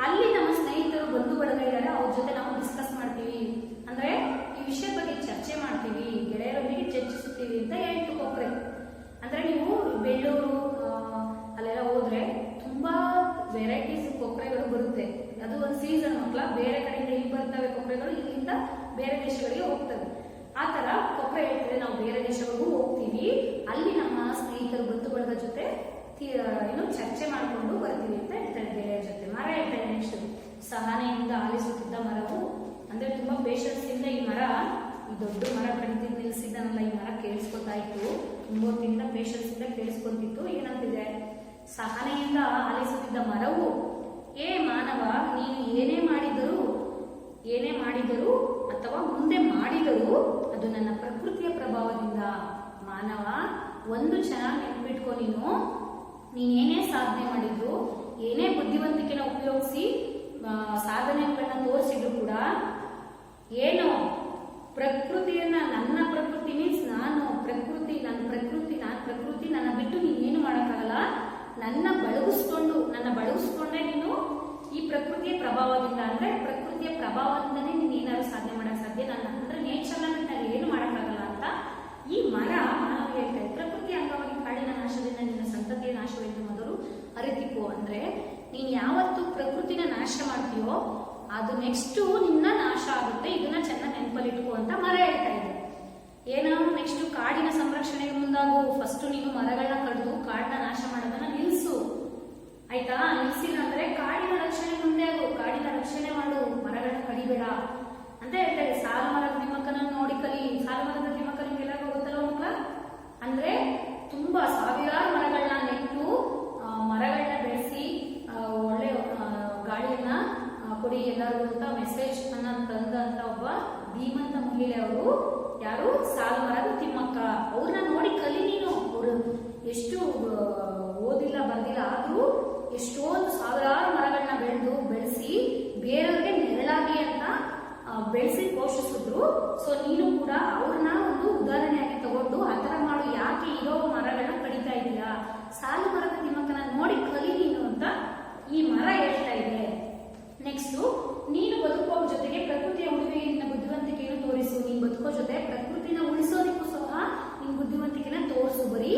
ಅಲ್ಲಿ ನಮ್ಮ ಸ್ನೇಹಿತರು, ಬಂಧು ಬಳಗ ಇದ್ದಾರೆ, ಅವ್ರ ಜೊತೆ ನಾವು ಡಿಸ್ಕಸ್ ಮಾಡ್ತೀವಿ, ಅಂದ್ರೆ ಈ ವಿಷಯದ ಬಗ್ಗೆ ಚರ್ಚೆ ಮಾಡ್ತೀವಿ, ಗೆಳೆಯರೊಂದಿಗೆ ಚರ್ಚಿಸುತ್ತೀವಿ ಅಂತ ಹೇಳ್ತು ಕೊಕ್ಕರೆ. ಅಂದ್ರೆ ನೀವು ಬೆಳ್ಳೂರು ಅಲ್ಲೆಲ್ಲ ಹೋದ್ರೆ ತುಂಬಾ ವೆರೈಟೀಸ್ ಕೊಕ್ಕರೆಗಳು ಬರುತ್ತೆ, ಅದು ಒಂದು ಸೀಸನ್ ಮಕ್ಕಳ. ಬೇರೆ ಕಡೆಯಿಂದ ಇಲ್ಲಿ ಬರ್ತವೆ ಕೊಕ್ಕರೆಗಳು, ಇಲ್ಲಿಂದ ಬೇರೆ ದೇಶಗಳಿಗೆ ಹೋಗ್ತವೆ. ಆ ತರ ಕೊಕ್ಕರೆ ಹೇಳ್ತದೆ, ನಾವು ಬೇರೆ ದೇಶಗಳಿಗೂ ಹೋಗ್ತೀವಿ, ಅಲ್ಲಿ ನಮ್ಮ ಸ್ನೇಹಿತರು, ಬಂಧು ಬಳಗ ಜೊತೆ ಚರ್ಚೆ ಮಾಡ್ಕೊಂಡು ಬರ್ತೀವಿ ಅಂತ ಹೇಳ್ತಾರೆ ಗೆಳೆಯರ ಜೊತೆ. ಮರ ಹೇಳ್ತಾರೆ ನೆಕ್ಸ್ಟ್, ಸಹನೆಯಿಂದ ಆಲಿಸುತ್ತಿದ್ದ ಮರವು, ಅಂದ್ರೆ ತುಂಬಾ ಪೇಷನ್ಸ್ ಇಂದ ಈ ಮರ, ಈ ದೊಡ್ಡ ಮರ ಕಡಿದು ನಿಲ್ಸಿದ್ದಾನಲ್ಲ, ಈ ಮರ ಕೇಳಿಸ್ಕೊತಾ ಇತ್ತು, ತುಂಬಾ ಪೇಷನ್ಸ್ ಇಂದ ಕೇಳಿಸ್ಕೊಂತಿತ್ತು. ಏನಂತಿದೆ, ಸಹನೆಯಿಂದ ಆಲಿಸುತ್ತಿದ್ದ ಮರವು, ಏ ಮಾನವ, ನೀನು ಏನೇ ಮಾಡಿದರೂ ಅಥವಾ ಮುಂದೆ ಮಾಡಿದರೂ ಅದು ನನ್ನ ಪ್ರಕೃತಿಯ ಪ್ರಭಾವದಿಂದ. ಮಾನವ, ಒಂದು ಚೆನ್ನಾಗಿ ನೆನಪಿಟ್ಕೊ, ನೀನೇನೇ ಸಾಧನೆ ಮಾಡಿದ್ರು, ಏನೇ ಬುದ್ಧಿವಂತಿಕೆನ ಉಪಯೋಗಿಸಿ ಸಾಧನೆಗಳನ್ನ ತೋರಿಸಿದ್ರು ಕೂಡ ಬಡಗಿಸ್ಕೊಂಡೆ ನೀನು ಈ ಪ್ರಕೃತಿಯ ಪ್ರಭಾವದಿಂದ, ಅಂದ್ರೆ ಪ್ರಕೃತಿಯ ಪ್ರಭಾವದಿಂದನೇ ನೀನು ಏನಾದ್ರು ಸಾಧನೆ ಮಾಡಕ್ ಸಾಧ್ಯ. ನನ್ನ ಅಂದ್ರೆ ನೇಚರ್ನ ಬಿಟ್ಟು ನಾನು ಏನು ಮಾಡಕ್ಕಾಗಲ್ಲ ಅಂತ ಈ ಮರ ಮಾನವ ಹೇಳ್ತಾರೆ. ಪ್ರಕೃತಿ ಅಂಗವಾಗಿ ಕಾಡಿನ ನಾಶದಿಂದ ನಿನ್ನ ಸಂತತಿಯ ನಾಶವೆಂದು ಮೊದಲು ಅರಿತಿಕೋ. ಅಂದ್ರೆ ನೀನ್ ಯಾವತ್ತು ಪ್ರಕೃತಿನ ನಾಶ ಮಾಡ್ತೀಯೋ ಅದು ನೆಕ್ಸ್ಟ್ ನಿನ್ನ ನಾಶ ಆಗುತ್ತೆ, ಇದನ್ನ ಚೆನ್ನಾಗಿ ನೆನಪಲ್ಲಿಟ್ಕೋ ಅಂತ ಮರ ಹೇಳ್ತಾ ಇದೆ. ಏನೋ ನೆಕ್ಸ್ಟ್ ಕಾಡಿನ ಸಂರಕ್ಷಣೆಗೆ ಮುಂದಾಗು. ಫಸ್ಟ್ ನೀನು ಮರಗಳನ್ನ ಕಡಿದು ಕಾಡನ್ನ ನಾಶ ಮಾಡೋದನ್ನ ನಿಲ್ಸು, ಆಯ್ತಾ? ನಿಲ್ಸಿಲ್ಲ ಅಂದ್ರೆ ಕಾಡಿನ ರಕ್ಷಣೆ ಮುಂದೆ ಆಗು, ಕಾಡಿನ ರಕ್ಷಣೆ ಮಾಡು, ಮರಗಳನ್ನ ಕಡಿಬೇಡ ಅಂತ ಹೇಳ್ತಾರೆ. ಸಾಲು ಮರದ ತಿಮ್ಮಕ್ಕನ ನೋಡಿ ಕಲಿ. ಸಾಲು ಮರದ ತಿಮ್ಮಕ್ಕ ನಿಮ್ಗೆಲ್ಲರಿಗೂ ಗೊತ್ತಲ್ಲ ಮಕ್ಕಳ? ಅಂದ್ರೆ ತುಂಬಾ ಸಾವಿರಾರು ಮರಗಳನ್ನ ನೆಟ್ಟು ಮರಗಳನ್ನ ಬೆಳೆಸಿ ಒಳ್ಳೆ ಗಾಳಿಯನ್ನ ಕೊಡಿ ಎಲ್ಲರಿಗೂ ಅಂತ ಮೆಸೇಜ್ ಅನ್ನ ತಂದಂತ ಒಬ್ಬ ಧೀಮಂತ ಮಹಿಳೆ ಅವರು ಯಾರು? ಸಾಲು ಮರದ ತಿಮ್ಮಕ್ಕ. ಅವ್ರನ್ನ ನೋಡಿ ಕಲಿ ನೀನು. ಅವರು ಎಷ್ಟು ಓದಿಲ್ಲ ಬರ್ದಿಲ್ಲ ಆದ್ರೂ ಎಷ್ಟೊಂದು ಸಾವಿರಾರು ಮರಗಳನ್ನ ಬೆಳೆಸಿ ಬೇರೆಯವ್ರಿಗೆ ನೆರಳಾಗಿ ಅಂತ ಬೆಳೆಸಿ ಪೋಷಿಸಿದ್ರು. ಸೊ ನೀನು ಕೂಡ ಅವ್ರನ್ನ ಒಂದು ಉದಾಹರಣೆಯಾಗಿ ತಗೊಂಡು ಆತರ ಮಾಡು. ಯಾಕೆ ಇರೋ ಮರಗಳನ್ನ ಕಡಿತಾ ಇದೀಯಾ? ಸಾಲು ಮರದ ತಿಮ್ಮಕ್ಕನ ನೋಡಿ ಕಲಿ ನೀನು ಅಂತ ಈ ಮರ ಹೇಳ್ತಾ ಇದೆ. ನೆಕ್ಸ್ಟ್, ನೀನು ಬದುಕುವ ಜೊತೆಗೆ ಪ್ರಕೃತಿಯ ಉಳಿವಿಗೆ ನಿನ್ನ ಬುದ್ಧಿವಂತಿಕೆಯನ್ನು ತೋರಿಸು. ನೀನ್ ಬದುಕೋ ಜೊತೆ ಪ್ರಕೃತಿನ ಉಳಿಸೋದಕ್ಕೂ ಸಹ ನಿನ್ ಬುದ್ಧಿವಂತಿಕೆನ ತೋರಿಸು. ಬರೀ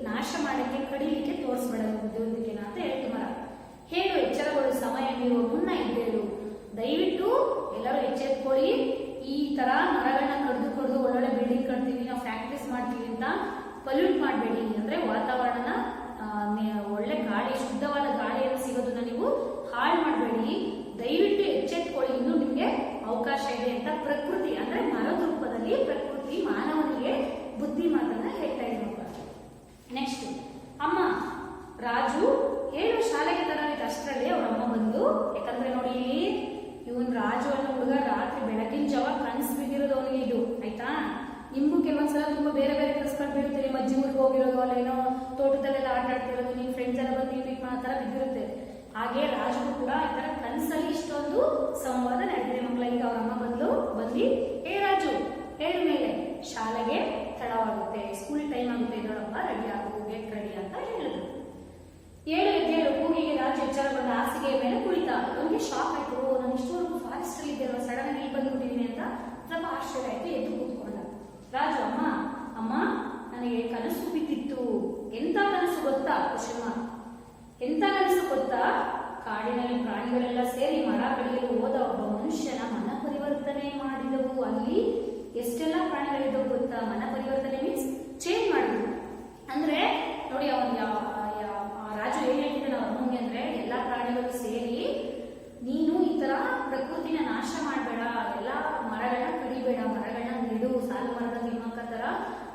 ನಾಶ ಮಾಡಕ್ಕೆ ಕಡಿಲಿಕ್ಕೆ ತೋರಿಸ್ಬೇಡ ಬುದ್ಧಿವಂತಿಕೆನ ಅಂತ ಹೇಳ್ತಿ ಮರ. ಹೇಳು, ಎಚ್ಚರಗಳು, ಸಮಯ ಮೀರುವ ಮುನ್ನ ಇದ್ದೇಳು. ದಯವಿಟ್ಟು ಎಲ್ಲರೂ ಎಚ್ಚೆತ್ಕೊಳ್ಳಿ. ಈ ತರ ಮರಗಳನ್ನ ಕಡ್ದು ಒಳ್ಳೊಳ್ಳೆ ಬಿಲ್ಡಿಂಗ್ ಕಟ್ತೀವಿ, ನಾವು ಫ್ಯಾಕ್ಟ್ರೀಸ್ ಮಾಡ್ತೀವಿ ಅಂತ ಪಲ್ಯೂಟ್ ಮಾಡಬೇಡಿ. ಅಂದ್ರೆ ವಾತಾವರಣನ ಒಳ್ಳೆ ಗಾಳಿ, ಶುದ್ಧವಾದ ಗಾಳಿಯನ್ನು ಸಿಗೋದನ್ನ ನೀವು ಹಾಳು ಮಾಡಬೇಡಿ. ದಯವಿಟ್ಟು ಎಚ್ಚೆತ್ಕೊಳ್ಳಿ, ಇನ್ನು ನಿಮ್ಗೆ ಅವಕಾಶ ಇದೆ ಅಂತ ಪ್ರಕೃತಿ ಅಂದ್ರೆ ಮರದ ರೂಪದಲ್ಲಿ ಪ್ರಕೃತಿ ಮಾನವನಿಗೆ ಬುದ್ಧಿ ಮಾತನ್ನ ಹೇಳ್ತಾ ಇದೆ. ನೆಕ್ಸ್ಟ್, ಅಮ್ಮ ರಾಜು ಹೇಳು ಶಾಲೆಗೆ ತರಬೇಕು. ಅಷ್ಟರಲ್ಲಿ ಅವ್ರ ಅಮ್ಮ ಬಂದು, ಯಾಕಂದ್ರೆ ನೋಡಿ ಇವನ್ ರಾಜು ಅನ್ನೋ ಹುಡುಗ ರಾತ್ರಿ ಬೆಳಗಿನ ಜಾವ ಕನ್ಸು ಬಿದ್ದಿರೋದು ಅವನಿಗೆ ಇದು, ಆಯ್ತಾ? ನಿಮ್ಗೂ ಕೆಲವೊಂದ್ಸಲ ತುಂಬಾ ಬೇರೆ ಬೇರೆ ಕನ್ಸ್ಕೊಂಡು ಬೀಳ್ತೀರಿ. ಮಜ್ಜಿ ಊರಿಗೆ ಹೋಗಿರೋದು, ಅಲ್ಲ ಏನೋ ತೋಟದಲ್ಲೆಲ್ಲ ಆಟ ಆಡ್ತಿರೋದು, ನಿಮ್ ಫ್ರೆಂಡ್ಸ್ ಎಲ್ಲ ಬಂದು ಮೀಟ್ ಮಾಡೋ ತರ ಬಿದ್ದಿರುತ್ತೆ. ಹಾಗೆ ರಾಜು ಕೂಡ ಈ ತರ ಕನ್ಸಲ್ಲಿ ಇಷ್ಟೊಂದು ಸಂವಾದ ನಡೆದಿದೆ ಮಕ್ಕಳ. ಈಗ ಅವ್ರ ಅಮ್ಮ ಬಂದು ಹೇ ರಾಜು ಹೇಳ ಮೇಲೆ ಶಾಲೆಗೆ ತಡವಾಗುತ್ತೆ, ಸ್ಕೂಲ್ ಟೈಮ್ ಆಗುತ್ತೆ, ಇದರೊಳಪ್ಪ ರೆಡಿ ಆಗು, ಗೆಟ್ ರೆಡಿ ಅಂತ ಹೇಳಿದ್ರು. ಏಳು ಕೂಗಿಗೆ ರಾಜು ಎಚ್ಚರಗೊಂಡ ಹಾಸಿಗೆ ಮೇಲೆ ಕುಳಿತ. ಅವನಿಗೆ ಶಾಕ್ ಆಯ್ತು. ನಾನು ಇಷ್ಟವರೆಗೂ ಫಾರೆಸ್ಟ್ ಅಲ್ಲಿ ಇದ್ದೇನೋ, ಸಡನ್ ಆಗಿ ಬಂದ್ಬಿಟ್ಟಿದ್ದೀನಿ ಅಂತ ಸ್ವಲ್ಪ ಆಶ್ಚರ್ಯ ಆಯ್ತು. ಎದ್ದು ಕೂತ್ಕೊಂಡ ರಾಜು. ಅಮ್ಮ ನನಗೆ ಕನಸು ಬಿದ್ದಿತ್ತು. ಎಂತ ಕನಸು ಗೊತ್ತಾ? ಎಂತ ಕನಸು ಗೊತ್ತಾ? ಕಾಡಿನಲ್ಲಿ ಪ್ರಾಣಿಗಳೆಲ್ಲ ಸೇರಿ ಮರ ಕಡಿಯಲು ಹೋದ ಒಬ್ಬ ಮನುಷ್ಯನ ಮನ ಪರಿವರ್ತನೆ ಮಾಡಿದವು. ಅಲ್ಲಿ ಎಷ್ಟೆಲ್ಲ ಪ್ರಾಣಿಗಳಿದ್ದವು ಗೊತ್ತಾ? ಮನ ಪರಿವರ್ತನೆ ಮೀನ್ಸ್ ಚೇಂಜ್ ಮಾಡಿದ್ರು. ಅಂದ್ರೆ ನೋಡಿ, ರಾಜು ಏನ್ ಹೇಳ್ತಿದ್ದಾನೆ ಅಮ್ಮಂಗೆ ಅಂದ್ರೆ, ಎಲ್ಲಾ ಪ್ರಾಣಿಗಳು ಸೇರಿ ನೀನು ಈ ತರ ಪ್ರಕೃತಿನ ನಾಶ ಮಾಡಬೇಡ, ಎಲ್ಲಾ ಮರಗಳನ್ನ ಕಡಿಬೇಡ, ಮರಗಳನ್ನ ನೆಡು. ಸಾಲು ಮರದ ತಿಮ್ಮಕ್ಕ ತರ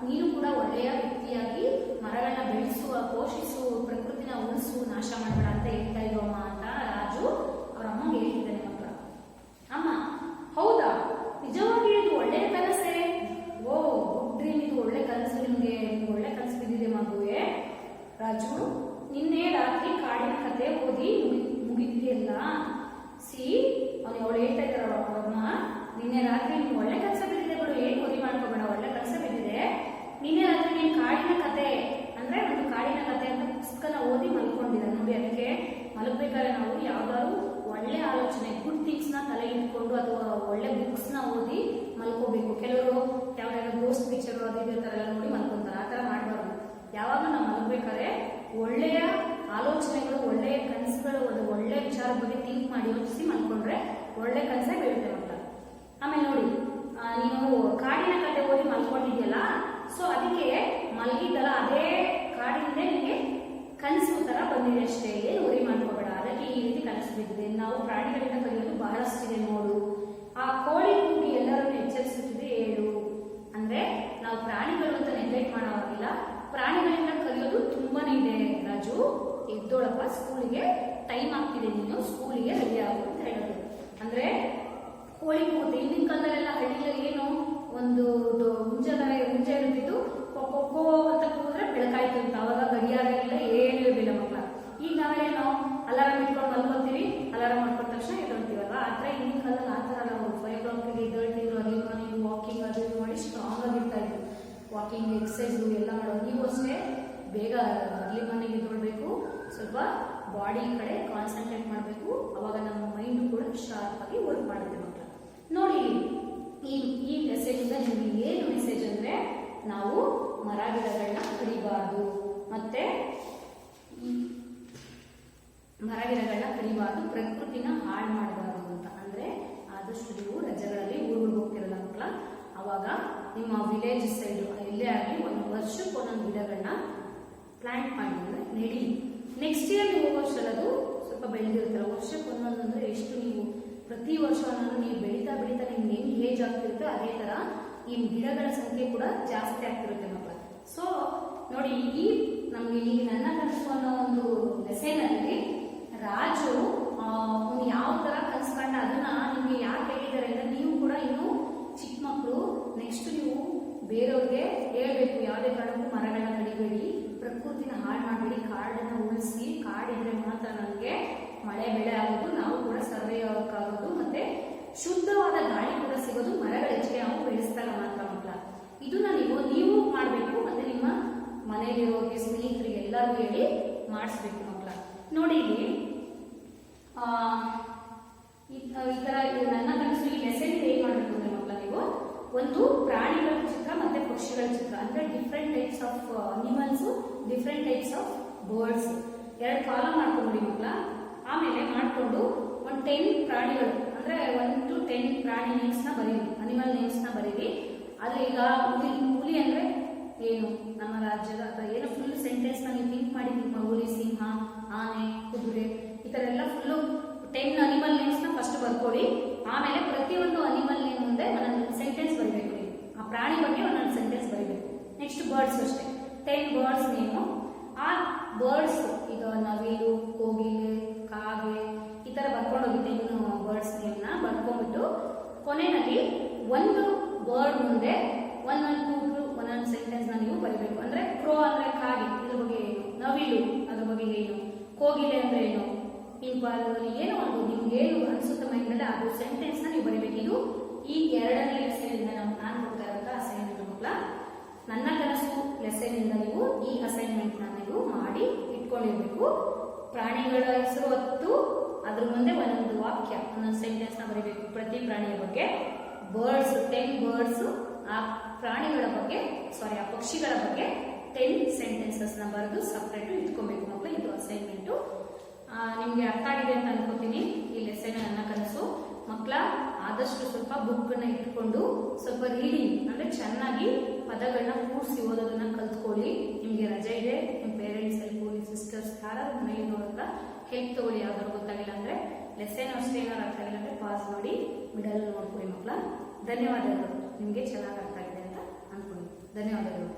ನೀನು ಕೂಡ ಒಳ್ಳೆಯ ವ್ಯಕ್ತಿಯಾಗಿ ಮರಗಳನ್ನ ಬೆಳೆಸುವ, ಪೋಷಿಸು, ಪ್ರಕೃತಿನ ಉಳಿಸು, ನಾಶ ಮಾಡಬೇಡ ಅಂತ ಹೇಳ್ತಾ ಇದ್ರು ಅಮ್ಮ ಅಂತ ರಾಜು ಅವ್ರ ಅಮ್ಮಗೆ ಹೇಳ್ತಿದ್ದಾನೆ ಮಕ್ಕಳ. ಅಮ್ಮ ಹೌದಾ, ನಿಜವಾಗಿ ಇದು ಒಳ್ಳೆಯ ಕನಸೇ? ಓ ಗುಡ್ ಡ್ರೀಮ್, ಇದು ಒಳ್ಳೆ ಕನಸು. ನಿಮ್ಗೆ ಒಳ್ಳೆ ಕನಸು ಬಿದ್ದಿದೆ ಮಗುವೆ. ರಾಜು, ನಿನ್ನೆ ರಾತ್ರಿ ಕಾಡಿನ ಕತೆ ಓದಿ ಮುಗಿದಿದೆಯಲ್ಲ. ಅವಳು ಹೇಳ್ತಾ ಇದ್ದಾರ ಅವ್ರಮ್ಮ, ನಿನ್ನೆ ರಾತ್ರಿ ನಿಮ್ಗೆ ಒಳ್ಳೆ ಕನಸು ಬಿದ್ದಿದೆ ಬಿಡು, ಏನ್ ಓದಿ ಮಾಡ್ಕೋಬೇಡ, ಒಳ್ಳೆ ಕನಸು ಬಿದ್ದಿದೆ. ನಿನ್ನೆ ರಾತ್ರಿ ನೀನ್ ಕಾಡಿನ ಕತೆ ಅಂದ್ರೆ ಒಂದು ಕಾಡಿನ ಕತೆ ಅಂತ ಪುಸ್ತಕನ ಓದಿ ಮಲ್ಕೊಂಡಿದ್ದ ನೋಡಿ. ಅದಕ್ಕೆ ಮಲಗ್ಬೇಕಾದ್ರೆ ನಾವು ಯಾವ್ದಾದ್ರು ಒಳ್ಳೆ ಆಲೋಚನೆ, ಗುಡ್ ಥಿಂಗ್ಸ್ ನ ತಲೆ ಇಟ್ಕೊಂಡು ಅಥವಾ ಒಳ್ಳೆ ಬುಕ್ಸ್ ನ ಓದಿ ಮಲ್ಕೋಬೇಕು. ಕೆಲವರು ಯಾವ್ದಾದ್ರು ಗೋಸ್ಟ್ ಪಿಕ್ಚರ್ ಅದು ಇದೇ ತರ ಎಲ್ಲ ನೋಡಿ ಮಲ್ಕೊಂತಾರೆ. ಆ ತರ ಮಾಡಬಾರ್ದು. ಯಾವಾಗ ನಾವು ಮಲಗ್ಬೇಕಾದ್ರೆ ಒಳ್ಳೆಯ ಆಲೋಚನೆಗಳು, ಒಳ್ಳೆಯ ಕನಸುಗಳು, ಒಂದು ಒಳ್ಳೆ ವಿಚಾರದ ಬಗ್ಗೆ ಥಿಂಕ್ ಮಾಡಿ ಯೋಚಿಸಿ ಮಲ್ಕೊಂಡ್ರೆ ಒಳ್ಳೆ ಕನಸೇ ಬೀಳುತ್ತೆ ಅಂತ. ಆಮೇಲೆ ನೋಡಿ, ನೀನು ಕಾಡಿನ ಕತೆ ಓದಿ ಮಲ್ಕೊಂಡಿದ್ಯಲ್ಲ, ಸೊ ಅದಕ್ಕೆ ಮಲಗಿದ್ದಲ್ಲ ಅದೇ ಕಾಡಿನಿಂದ ನಿಮಗೆ ಕನಸು ತರ ಬಂದಿದೆ ಅಷ್ಟೇ, ಏನು ಉರಿ ಮಾಡ್ಕೋಬೇಡ. ಅದಕ್ಕೆ ಈ ರೀತಿ ಕನಸು ಬಿದ್ದಿದೆ. ನಾವು ಪ್ರಾಣಿಗಳಿಂದ ಕಲಿಯೋದು ಬಹಳಷ್ಟಿದೆ ನೋಡು. ಆ ಕೋಳಿ ಕೂಗಿ ಎಲ್ಲರನ್ನು ಎಚ್ಚರಿಸುತ್ತಿದೆ ಹೇಳು. ಅಂದ್ರೆ ನಾವು ಪ್ರಾಣಿಗಳು ಅಂತ ನೆಗ್ಲೆಕ್ಟ್ ಮಾಡೋವಾಗಿಲ್ಲ, ಪ್ರಾಣಿಗಳಿಂದ ಕಲಿಯೋದು ತುಂಬಾನೇ ಇದೆ. ರಾಜು ಎದ್ದೋಳಪ್ಪ, ಸ್ಕೂಲಿಗೆ ಟೈಮ್ ಆಗ್ತಿದೆ, ನೀನು ಸ್ಕೂಲಿಗೆ ರೆಡಿ ಆಗು ಅಂತ ಹೇಳೋದು. ಅಂದ್ರೆ ಕೋಳಿ ಕೂಗುತ್ತೆ. ಹಿಂದಿನ ಕಾಲದಲ್ಲೆಲ್ಲ ಹಳ್ಳಿಯಲ್ಲಿ ಏನು ಒಂದು ಮುಂಜೆ ಇರ್ತಿದ್ದು, ಕೊಕ್ಕೋ ಅಂತ ಕೂದ್ರೆ ಬೆಳಕಾಯ್ತು ಅಂತ. ಅವಾಗ ಗಡಿಯಾರಲ್ಲ, ಏನು ಇರಲಿಲ್ಲ ಮಕ್ಕಳ. ಈಗ ನಾವೇನೋ ಅಲಾರಾಮ್ ಇಟ್ಕೊಂಡು ಮಲ್ಕೊತೀವಿ, ಅಲಾರಾಮ್ ಮಾಡ್ಕೊಂಡ ತಕ್ಷಣ ಎದ್ದೊಳ್ತೀವಲ್ಲ. ಆತರ ಹಿಂದಿನ ಕಾಲದಲ್ಲಿ ಆ ತರ ನಾವು 5 o'clock ಎದ್ದೊಳ್ತಿದ್ರು. ಅರ್ಲಿ ಮಾರ್ನಿಂಗ್ ವಾಕಿಂಗ್ ಅದು ಮಾಡಿ ಸ್ಟ್ರಾಂಗ್ ಆಗಿರ್ತಾ ಇದ್ರು. ವಾಕಿಂಗ್, ಎಕ್ಸಸೈಸ್ ಎಲ್ಲ ಮಾಡೋದು. ನೀವು ಅಷ್ಟೇ ಬೇಗ ಅರ್ಲಿ ಮಾರ್ನಿಂಗ್ ಎದ್ದೊಳ್ಬೇಕು, ಸ್ವಲ್ಪ ಬಾಡಿ ಕಡೆ ಕಾನ್ಸಂಟ್ರೇಟ್ ಮಾಡಬೇಕು. ಅವಾಗ ನಮ್ಮ ಮೈಂಡ್ ಕೂಡ ಶಾರ್ಪ್ ಆಗಿ ವರ್ಕ್ ಮಾಡುತ್ತೆ ಮಕ್ಕಳ. ನೋಡಿ ಈ ಮೆಸೇಜ್ ಇಂದ ನಿಮ್ಗೆ ಏನು ಮೆಸೇಜ್ ಅಂದ್ರೆ, ನಾವು ಮರ ಗಿಡಗಳನ್ನ ಕಡಿಬಾರ್ದು, ಮತ್ತೆ ಮರ ಗಿಡಗಳನ್ನ ಕಡಿಬಾರ್ದು, ಪ್ರಕೃತಿನ ಹಾಳು ಮಾಡಬಾರ್ದು ಅಂತ. ಅಂದ್ರೆ ಆದಷ್ಟು ನೀವು ರಜೆಗಳಲ್ಲಿ ಊರಿಗೆ ಹೋಗ್ತಿರಲ್ಲ ಮಕ್ಕಳ, ಅವಾಗ ನಿಮ್ಮ ವಿಲೇಜ್ ಸೈಡ್ ಎಲ್ಲೇ ಆಗಲಿ ಒಂದು ವರ್ಷಕ್ಕೆ ಒಂದೊಂದು ಗಿಡಗಳನ್ನ ಪ್ಲಾಂಟ್ ಮಾಡಿ ಅಂದ್ರೆ ನೆಡಿ. ನೆಕ್ಸ್ಟ್ ಇಯರ್ ನೀವು ಹೋಗೋಷ್ಟರಲ್ಲಿ ಅದು ಸ್ವಲ್ಪ ಬೆಳೆದಿರುತ್ತಲ್ಲ, ವರ್ಷಕ್ಕೆ ಒಂದೊಂದು ಅಂದ್ರೆ ಎಷ್ಟು ನೀವು ಪ್ರತಿ ವರ್ಷ ನೀವು ಬೆಳೀತಾ ಬೆಳೀತಾ ನಿಮ್ಗೆ ಹೆಂಗ್ ಏಜ್ ಆಗ್ತಿರುತ್ತೆ ಅದೇ ತರ ಈ ಗಿಡಗಳ ಸಂಖ್ಯೆ ಕೂಡ ಜಾಸ್ತಿ ಆಗ್ತಿರುತ್ತೆ ಮಕ್ಕಳ. ಸೊ ನೋಡಿ, ಈ ನಮ್ಗೆ ಈ ನನ್ನ ಕನಸು ಅನ್ನೋ ಒಂದು ಲೆಸನ್ ಅಲ್ಲಿ ರಾಜು ಯಾವ ತರ ಕನ್ಸ್ಕೊಂಡ ಅದನ್ನ ನಿಮ್ಗೆ ಯಾಕೆ ಹೇಳಿದ್ದಾರೆ ಅಂದ್ರೆ, ನೀವು ಕೂಡ ಇನ್ನು ಚಿಕ್ಕ ಮಕ್ಕಳು, ನೆಕ್ಸ್ಟ್ ನೀವು ಬೇರೆಯವ್ರಿಗೆ ಹೇಳ್ಬೇಕು, ಯಾವುದೇ ಕಾರಣಕ್ಕೂ ಮರಗಳನ್ನ ಕಡಿಬೇಡಿ, ಪ್ರಕೃತಿನ ಹಾಳು ಮಾಡಬೇಡಿ, ಕಾಡನ್ನ ಉಳಿಸಿ, ಕಾಡಿದ್ರೆ ಮಾತ್ರ ನಮಗೆ ಮಳೆ ಬೆಳೆ ಆಗೋದು, ನಾವು ಕೂಡ ಸರ್ವೈವ್ ಆಗೋಕ್ಕಾಗೋದು, ಮತ್ತೆ ಶುದ್ಧವಾದ ಗಾಳಿ ಕೂಡ ಸಿಗೋದು ಮರಗಳ ಹೆಚ್ಚಿಗೆ ನಾವು ಬೆಳೆಸಿದಾಗ ಮಾತ್ರ ಮಕ್ಕಳ. ಇದನ್ನ ನೀವು ಮಾಡಬೇಕು, ಮತ್ತೆ ನಿಮ್ಮ ಮನೆಯಲ್ಲಿರೋರಿಗೆ ಸ್ನೇಹಿತರಿಗೆ ಎಲ್ಲರಿಗೂ ಹೇಳಿ ಮಾಡಿಸ್ಬೇಕು ಮಕ್ಕಳ. ನೋಡಿ ಇಲ್ಲಿ ಈ ತರ ನನ್ನ ಕನಸು ಈ ಲೆಸನ್ ಏನ್ ಮಾಡಬೇಕು ಅಂದ್ರೆ ಮಕ್ಕಳ, ನೀವು ಒಂದು ಪ್ರಾಣಿಗಳ ಚಿತ್ರ ಮತ್ತೆ ಪಕ್ಷಿಗಳ ಚಿತ್ರ ಅಂದ್ರೆ different types of animals, different types of birds, 2 column ಮಾಡ್ಕೊಂಡ್ಬಿಡಿ ಮಕ್ಕಳ. ಆಮೇಲೆ ಮಾಡ್ಕೊಂಡು ಒಂದು 10 ಪ್ರಾಣಿಗಳು ಅಂದ್ರೆ 1 to 10 ಪ್ರಾಣಿ ನೇಮ್ಸ್ ನ ಬರೀರಿ, ಅನಿಮಲ್ ನೇಮ್ಸ್ ನ ಬರೀರಿ. ಆದ್ರೆ ಈಗ ಹುಲಿ ಅಂದ್ರೆ ಏನು, ನಮ್ಮ ರಾಜ್ಯದ ಅಥವಾ ಏನೋ ಫುಲ್ ಸೆಂಟೆನ್ಸ್ ನ ನೀವು ಥಿಂಕ್ ಮಾಡಿ, ಹುಲಿ, ಸಿಂಹ, ಆನೆ, ಕುದುರೆ, ಈ ತರ ಎಲ್ಲ ಫುಲ್ಲು 10 ಅನಿಮಲ್ ನೇಮ್ಸ್ ನ ಫಸ್ಟ್ ಬರ್ಕೊಳ್ಳಿ. ಆಮೇಲೆ ಪ್ರತಿಯೊಂದು ಅನಿಮಲ್ ನೇಮ್ ಮುಂದೆ ಒಂದೊಂದು ಸೆಂಟೆನ್ಸ್ ಬರೀಬೇಕು ನೀವು, ಆ ಪ್ರಾಣಿ ಬಗ್ಗೆ ಒಂದೊಂದು ಸೆಂಟೆನ್ಸ್ ಬರೀಬೇಕು. ನೆಕ್ಸ್ಟ್ ಬರ್ಡ್ಸ್ ಅಷ್ಟೇ, 10 ಬರ್ಡ್ಸ್ ನೇಮು. ಆ ಬರ್ಡ್ಸ್ ಈಗ ನವಿಲು, ಕೋಗಿಲೆ, ಕಾಗೆ ಈ ತರ ಬರ್ಕೊಂಡು ಹೋಗಿ 10 ಬರ್ಡ್ಸ್ ನೇಮ್ನ ಬರ್ಕೊಂಡ್ಬಿಟ್ಟು ಕೊನೆಯಲ್ಲಿ ಒಂದು ಬರ್ಡ್ ಮುಂದೆ ಒಂದೊಂದು ಕೂಗು ಒಂದೊಂದು ಸೆಂಟೆನ್ಸ್ ನ ನೀವು ಬರೀಬೇಕು. ಅಂದ್ರೆ ಕ್ರೋ ಅಂದ್ರೆ ಕಾಗೆ, ಇದ್ರ ಬಗ್ಗೆ ಏನು, ನವಿಲು ಅದ್ರ ಬಗ್ಗೆ ಏನು, ಕೋಗಿಲೆ ಅಂದ್ರೆ ಏನು, ಇಂಪಾಲದಲ್ಲಿ ಏನೋ ಒಂದು ನಿಮ್ಗೆ ಏನು ಅನ್ಸುತ್ತೆ ಮೈಂಡಲ್ಲಿ ಅದು ಸೆಂಟೆನ್ಸ್ ನ ನೀವು ಬರೀಬೇಕು. ಇದು ಈ 2ನೇ ಲೆಸನ್ ಇಂದ ನಾನು ಕೊಡ್ತಾ ಇರೋಂಥ ಅಸೈನ್ಮೆಂಟ್ ಮಕ್ಕಳ. ನನ್ನ ಕನಸು ಲೆಸನ್ ಇಂದ ನೀವು ಈ ಅಸೈನ್ಮೆಂಟ್ ನ ನೀವು ಮಾಡಿ ಇಟ್ಕೊಂಡಿರ್ಬೇಕು. ಪ್ರಾಣಿಗಳ ಹೆಸರು ಹೊತ್ತು ಅದ್ರ ಮುಂದೆ ಒಂದೊಂದು ವಾಕ್ಯ, ಒಂದೊಂದು ಸೆಂಟೆನ್ಸ್ ನ ಬರೀಬೇಕು ಪ್ರತಿ ಪ್ರಾಣಿಯ ಬಗ್ಗೆ. ಬರ್ಡ್ಸ್ 10 ಬರ್ಡ್ಸ್, ಆ ಪ್ರಾಣಿಗಳ ಬಗ್ಗೆ ಆ ಪಕ್ಷಿಗಳ ಬಗ್ಗೆ 10 ಸೆಂಟೆನ್ಸಸ್ ನ ಬರೆದು ಸಪ್ರೇಟ್ ಇಟ್ಕೊಬೇಕು ಮಕ್ಕಳು. ಇದು ಅಸೈನ್ಮೆಂಟು. ನಿಮ್ಗೆ ಅರ್ಥ ಆಗಿದೆ ಅಂತ ಅನ್ಕೋತೀನಿ ಈ ಲೆಸನ್ ನನ್ನ ಕನಸು ಮಕ್ಕಳ. ಆದಷ್ಟು ಸ್ವಲ್ಪ ಬುಕ್ ನ ಇಟ್ಕೊಂಡು ಸ್ವಲ್ಪ ರೀಡಿಂಗ್ ಅಂದ್ರೆ ಚೆನ್ನಾಗಿ ಪದಗಳನ್ನ ಕೂಡಿಸಿ ಓದೋದನ್ನ ಕಲ್ತ್ಕೊಳ್ಳಿ. ನಿಮ್ಗೆ ರಜೆ ಇದೆ, ನಿಮ್ಮ ಪೇರೆಂಟ್ಸ್ ಹೆಲ್ಪ್, ಸಿಸ್ಟರ್ಸ್ ಯಾರಾದ್ರೂ ಮನೇಲಿ ನೋಡೋದ ಹೆಲ್ಪ್ ತಗೊಳ್ಳಿ. ಯಾವ್ದಾದ್ರು ಗೊತ್ತಾಗಿಲ್ಲ ಅಂದ್ರೆ ಲೆಸನ್ ಅಷ್ಟೇ ಏನಾದ್ರು ಅರ್ಥ ಆಗಿಲ್ಲ ಅಂದ್ರೆ ಪಾಸ್ ಮಾಡಿ ಮಿಡಲ್ ನೋಡ್ಕೊಳ್ಳಿ ಮಕ್ಕಳ. ಧನ್ಯವಾದಗಳು. ನಿಮ್ಗೆ ಚೆನ್ನಾಗಿ ಅರ್ಥ ಆಗಿದೆ ಅಂತ ಅನ್ಕೊಳ್ಳಿ. ಧನ್ಯವಾದಗಳು.